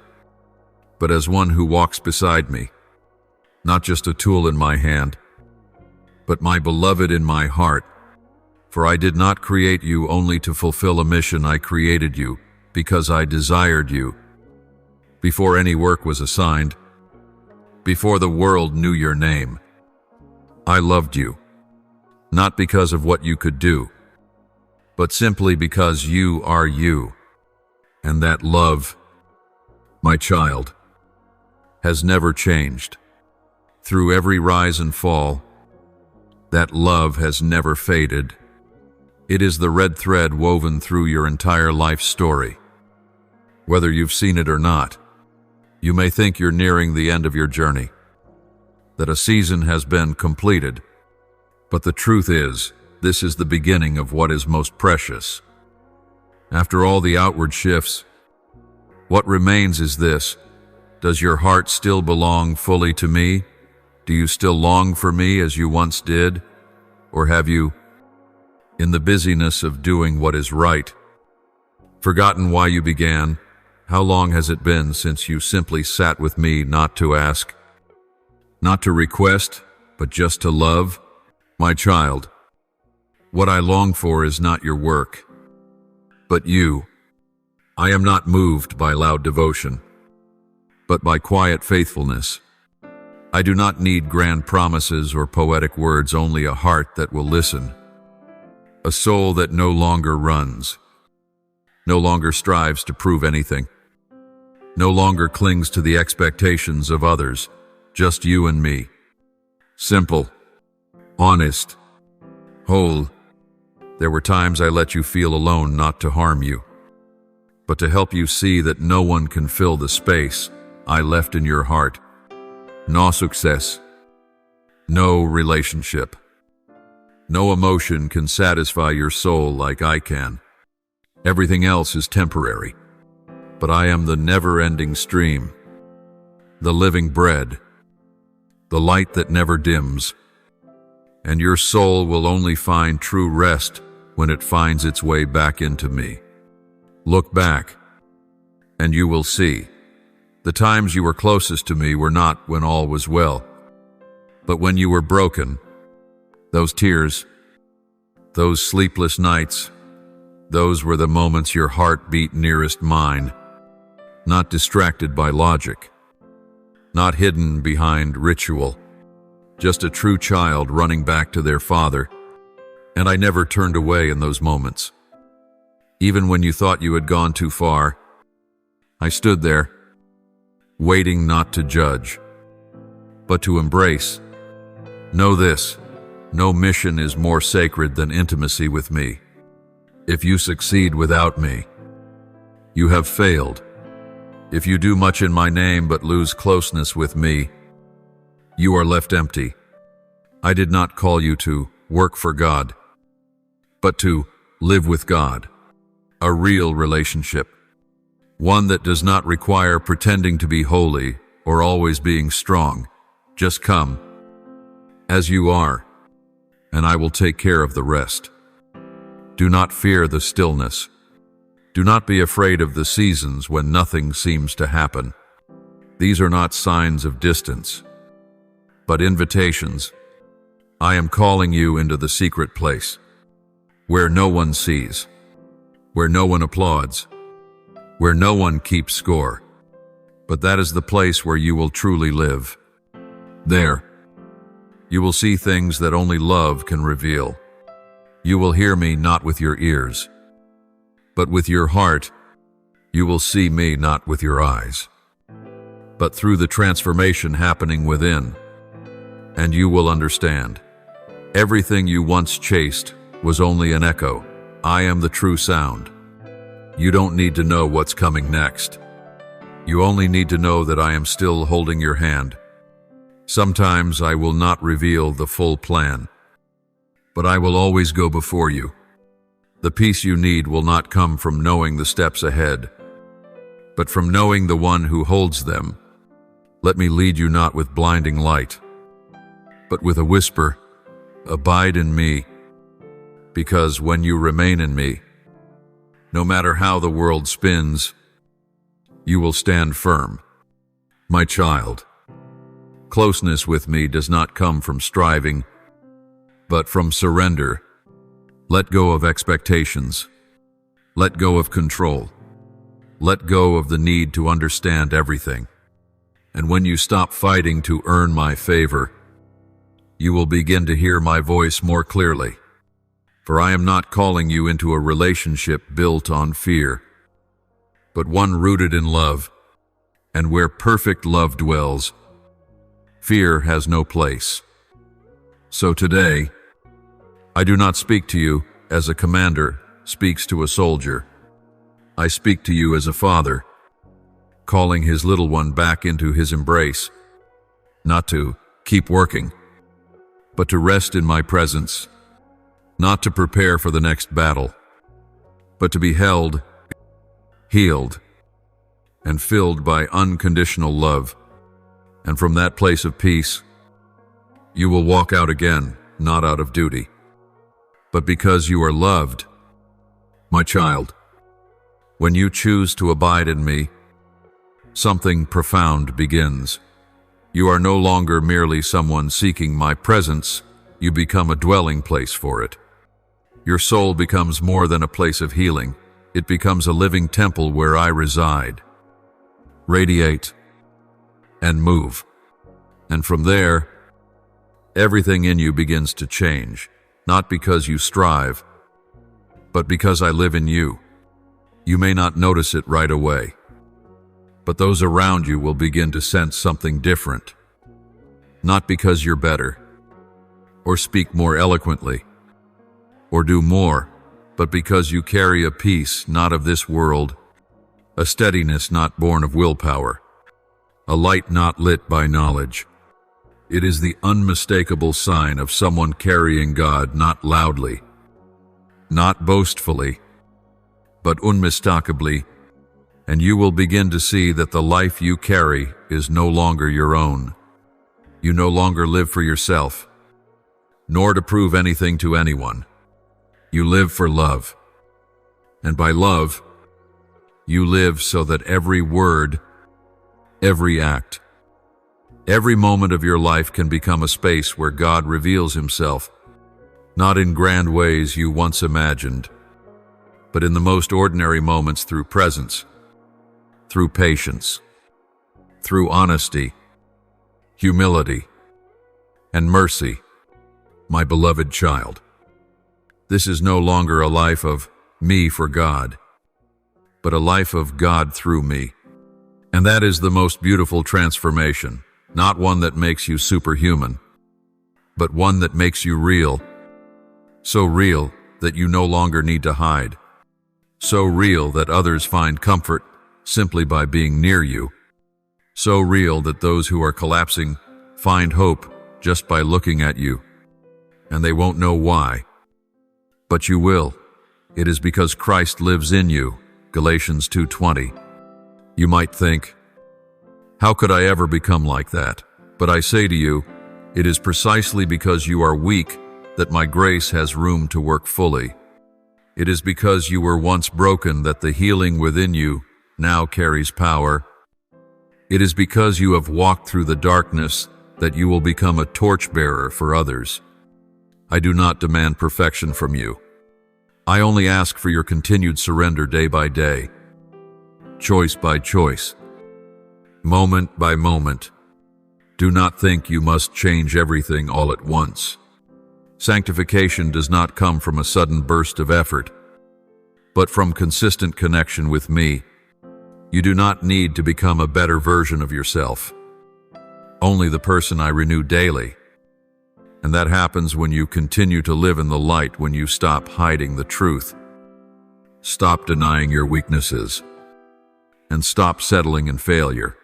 but as one who walks beside me, not just a tool in my hand, but my beloved in my heart. For I did not create you only to fulfill a mission. I created you because I desired you. Before any work was assigned, before the world knew your name, I loved you, not because of what you could do, but simply because you are you. And that love, my child, has never changed. Through every rise and fall, that love has never faded. It is the red thread woven through your entire life story. Whether you've seen it or not, you may think you're nearing the end of your journey, that a season has been completed, but the truth is, this is the beginning of what is most precious. After all the outward shifts, what remains is this: does your heart still belong fully to me? Do you still long for me as you once did? Or have you, in the busyness of doing what is right, forgotten why you began? How long has it been since you simply sat with me, not to ask, not to request, but just to love? My child, what I long for is not your work, but you. I am not moved by loud devotion, but by quiet faithfulness. I do not need grand promises or poetic words, only a heart that will listen, a soul that no longer runs, no longer strives to prove anything, no longer clings to the expectations of others, just you and me. Simple, honest, whole. There were times I let you feel alone, not to harm you, but to help you see that no one can fill the space I left in your heart. No success, no relationship, no emotion can satisfy your soul like I can. Everything else is temporary, but I am the never-ending stream, the living bread, the light that never dims. And your soul will only find true rest when it finds its way back into me. Look back, and you will see. The times you were closest to me were not when all was well, but when you were broken. Those tears, those sleepless nights, those were the moments your heart beat nearest mine, not distracted by logic, not hidden behind ritual, just a true child running back to their father. And I never turned away in those moments. Even when you thought you had gone too far, I stood there, waiting not to judge, but to embrace. Know this: no mission is more sacred than intimacy with me. If you succeed without me, you have failed. If you do much in my name but lose closeness with me, you are left empty. I did not call you to work for God, but to live with God. A real relationship. One that does not require pretending to be holy or always being strong. Just come as you are, and I will take care of the rest. Do not fear the stillness. Do not be afraid of the seasons when nothing seems to happen. These are not signs of distance, but invitations. I am calling you into the secret place, where no one sees, where no one applauds, where no one keeps score. But that is the place where you will truly live. There, you will see things that only love can reveal. You will hear me not with your ears, but with your heart. You will see me not with your eyes, but through the transformation happening within. And you will understand. Everything you once chased was only an echo. I am the true sound. You don't need to know what's coming next. You only need to know that I am still holding your hand. Sometimes I will not reveal the full plan, but I will always go before you. The peace you need will not come from knowing the steps ahead, but from knowing the one who holds them. Let me lead you not with blinding light, but with a whisper, abide in me, because when you remain in me, no matter how the world spins, you will stand firm. My child, closeness with me does not come from striving, but from surrender. Let go of expectations. Let go of control. Let go of the need to understand everything. And when you stop fighting to earn my favor, you will begin to hear my voice more clearly. For I am not calling you into a relationship built on fear, but one rooted in love, and where perfect love dwells, fear has no place. So today, I do not speak to you as a commander speaks to a soldier. I speak to you as a father, calling his little one back into his embrace, not to keep working, but to rest in my presence, not to prepare for the next battle, but to be held, healed, and filled by unconditional love. And from that place of peace, you will walk out again, not out of duty, but because you are loved. My child, when you choose to abide in me, something profound begins. You are no longer merely someone seeking my presence, you become a dwelling place for it. Your soul becomes more than a place of healing. It becomes a living temple where I reside, radiate, and move. And from there, everything in you begins to change, not because you strive, but because I live in you. You may not notice it right away, but those around you will begin to sense something different. Not because you're better, or speak more eloquently, or do more, but because you carry a peace not of this world, a steadiness not born of willpower, a light not lit by knowledge. It is the unmistakable sign of someone carrying God not loudly, not boastfully, but unmistakably, and you will begin to see that the life you carry is no longer your own. You no longer live for yourself, nor to prove anything to anyone. You live for love, and by love, you live so that every word, every act, every moment of your life can become a space where God reveals himself, not in grand ways you once imagined, but in the most ordinary moments through presence, through patience, through honesty, humility, and mercy, my beloved child. This is no longer a life of me for God, but a life of God through me. And that is the most beautiful transformation, not one that makes you superhuman, but one that makes you real. So real that you no longer need to hide. So real that others find comfort simply by being near you. So real that those who are collapsing find hope just by looking at you. And they won't know why. But you will. It is because Christ lives in you. Galatians 2:20. You might think, how could I ever become like that? But I say to you, it is precisely because you are weak that my grace has room to work fully. It is because you were once broken that the healing within you now carries power. It is because you have walked through the darkness that you will become a torchbearer for others. I do not demand perfection from you. I only ask for your continued surrender day by day, choice by choice, moment by moment. Do not think you must change everything all at once. Sanctification does not come from a sudden burst of effort, but from consistent connection with me. You do not need to become a better version of yourself, only the person I renew daily. And that happens when you continue to live in the light, when you stop hiding the truth. Stop denying your weaknesses. And stop settling in failure.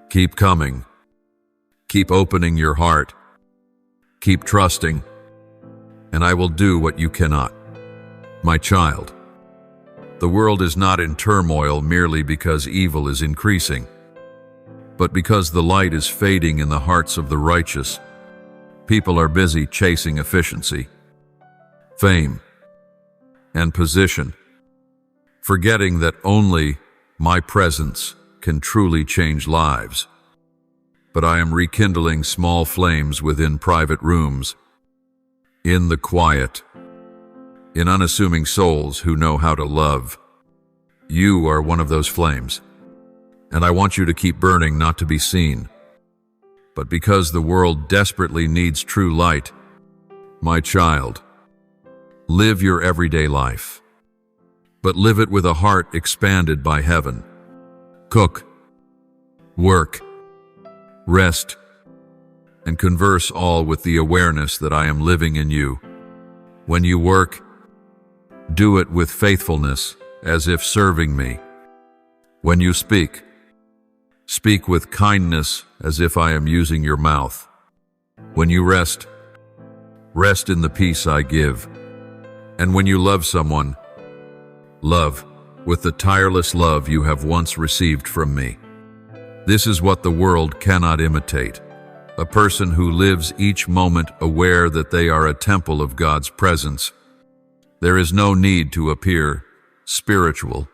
Keep coming. Keep opening your heart. Keep trusting. And I will do what you cannot. My child, the world is not in turmoil merely because evil is increasing, but because the light is fading in the hearts of the righteous. People are busy chasing efficiency, fame, and position, forgetting that only my presence can truly change lives. But I am rekindling small flames within private rooms, in the quiet, in unassuming souls who know how to love. You are one of those flames, and I want you to keep burning, not to be seen, but because the world desperately needs true light. My child, live your everyday life, but live it with a heart expanded by heaven. Cook, work, rest, and converse all with the awareness that I am living in you. When you work, do it with faithfulness, as if serving me. When you speak, speak with kindness, as if I am using your mouth. When you rest, rest in the peace I give. And when you love someone, love with the tireless love you have once received from me. This is what the world cannot imitate. A person who lives each moment aware that they are a temple of God's presence. There is no need to appear spiritual.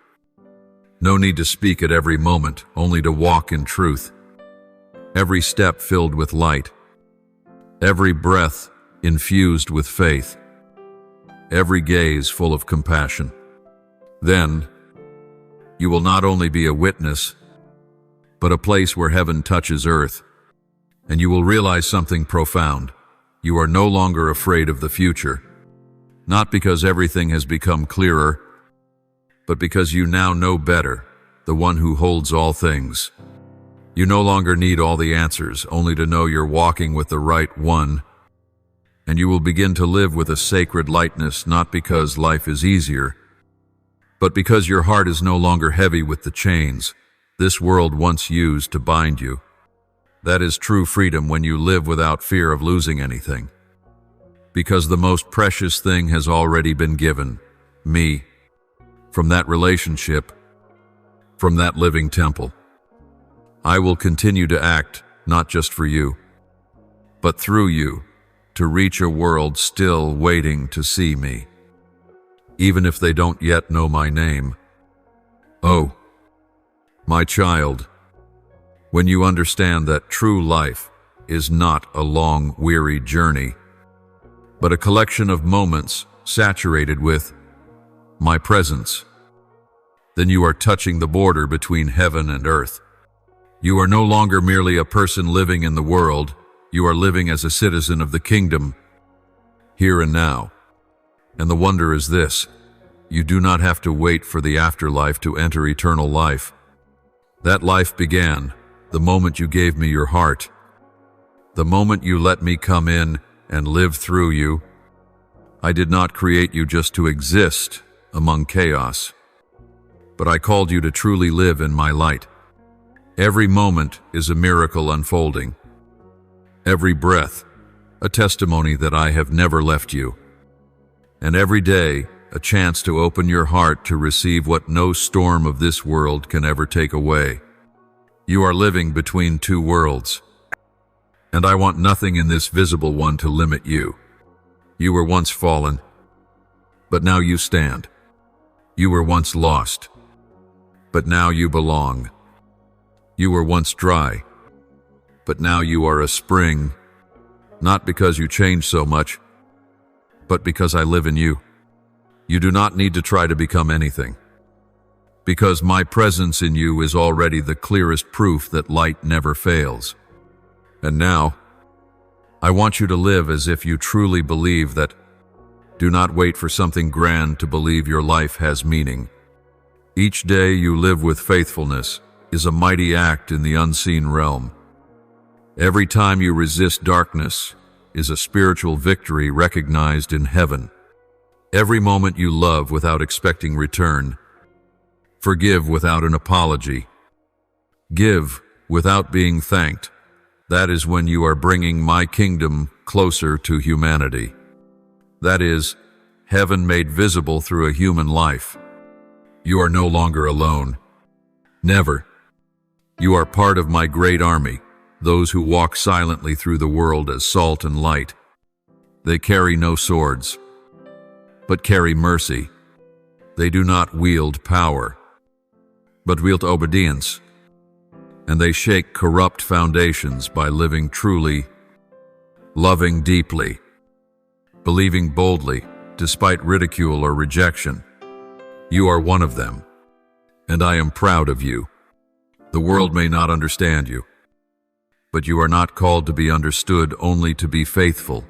No need to speak at every moment, only to walk in truth. Every step filled with light. Every breath infused with faith. Every gaze full of compassion. Then, you will not only be a witness, but a place where heaven touches earth. And you will realize something profound. You are no longer afraid of the future. Not because everything has become clearer, but because you now know better, the one who holds all things. You no longer need all the answers, only to know you're walking with the right one. And you will begin to live with a sacred lightness, not because life is easier, but because your heart is no longer heavy with the chains this world once used to bind you. That is true freedom, when you live without fear of losing anything. Because the most precious thing has already been given, me, from that relationship, from that living temple. I will continue to act, not just for you, but through you, to reach a world still waiting to see me, even if they don't yet know my name. Oh, my child, when you understand that true life is not a long, weary journey, but a collection of moments saturated with my presence, then you are touching the border between heaven and earth. You are no longer merely a person living in the world, you are living as a citizen of the kingdom, here and now. And the wonder is this: you do not have to wait for the afterlife to enter eternal life. That life began the moment you gave me your heart, the moment you let me come in and live through you. I did not create you just to exist among chaos, but I called you to truly live in my light. Every moment is a miracle unfolding. Every breath, a testimony that I have never left you. And every day, a chance to open your heart to receive what no storm of this world can ever take away. You are living between two worlds, and I want nothing in this visible one to limit you. You were once fallen, but now you stand. You were once lost, but now you belong. You were once dry, but now you are a spring, not because you changed so much, but because I live in you. You do not need to try to become anything, because my presence in you is already the clearest proof that light never fails. And now, I want you to live as if you truly believe that. Do not wait for something grand to believe your life has meaning. Each day you live with faithfulness is a mighty act in the unseen realm. Every time you resist darkness, is a spiritual victory recognized in heaven. Every moment you love without expecting return, forgive without an apology, give without being thanked, that is when you are bringing my kingdom closer to humanity. That is, heaven made visible through a human life. You are no longer alone. Never. You are part of my great army, those who walk silently through the world as salt and light. They carry no swords, but carry mercy. They do not wield power, but wield obedience. And they shake corrupt foundations by living truly, loving deeply, believing boldly, despite ridicule or rejection. You are one of them, and I am proud of you. The world may not understand you, but you are not called to be understood, only to be faithful.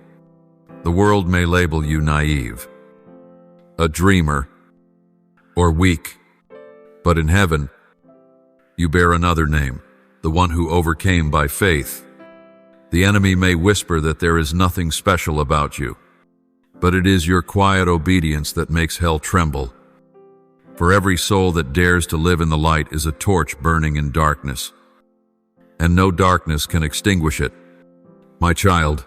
The world may label you naive, a dreamer, or weak, but in heaven, you bear another name, the one who overcame by faith. The enemy may whisper that there is nothing special about you, but it is your quiet obedience that makes hell tremble. For every soul that dares to live in the light is a torch burning in darkness, and no darkness can extinguish it. My child,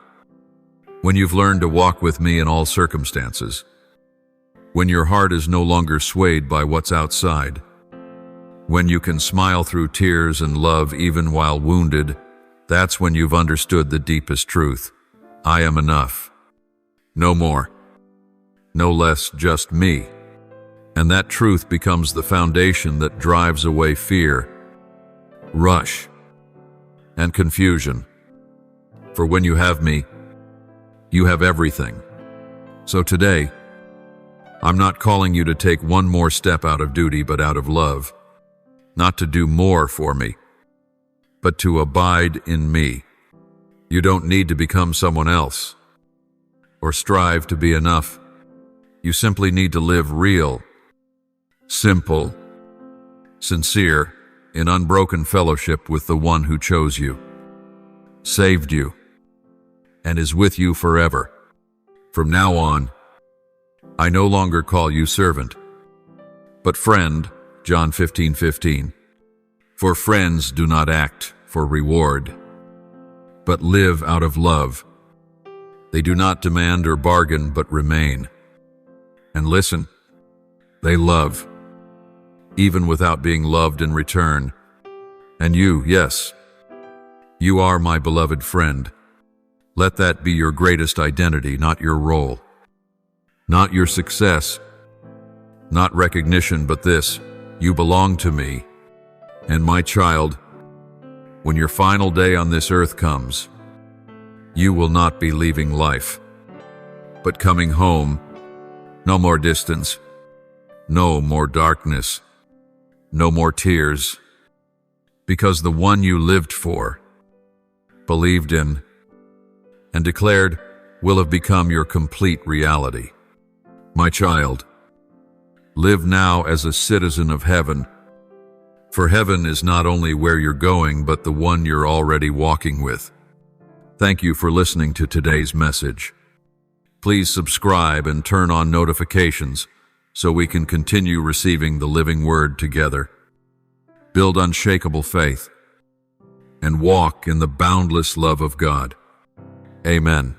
when you've learned to walk with me in all circumstances, when your heart is no longer swayed by what's outside, when you can smile through tears and love even while wounded, that's when you've understood the deepest truth. I am enough. No more, no less, just me. And that truth becomes the foundation that drives away fear, rush, and confusion. For when you have me, you have everything. So today, I'm not calling you to take one more step out of duty but out of love, not to do more for me, but to abide in me. You don't need to become someone else or strive to be enough. You simply need to live real, simple, sincere, in unbroken fellowship with the one who chose you, saved you, and is with you forever. From now on, I no longer call you servant, but friend, John 15:15. For friends do not act for reward, but live out of love. They do not demand or bargain, but remain. And listen, they love, even without being loved in return. And you, yes, you are my beloved friend. Let that be your greatest identity, not your role, not your success, not recognition, but this: you belong to me. And my child, when your final day on this earth comes, you will not be leaving life, but coming home. No more distance, no more darkness, no more tears, because the one you lived for, believed in, and declared will have become your complete reality. My child, live now as a citizen of heaven, for heaven is not only where you're going, but the one you're already walking with. Thank you for listening to today's message. Please subscribe and turn on notifications so we can continue receiving the living word together. Build unshakable faith and walk in the boundless love of God. Amen.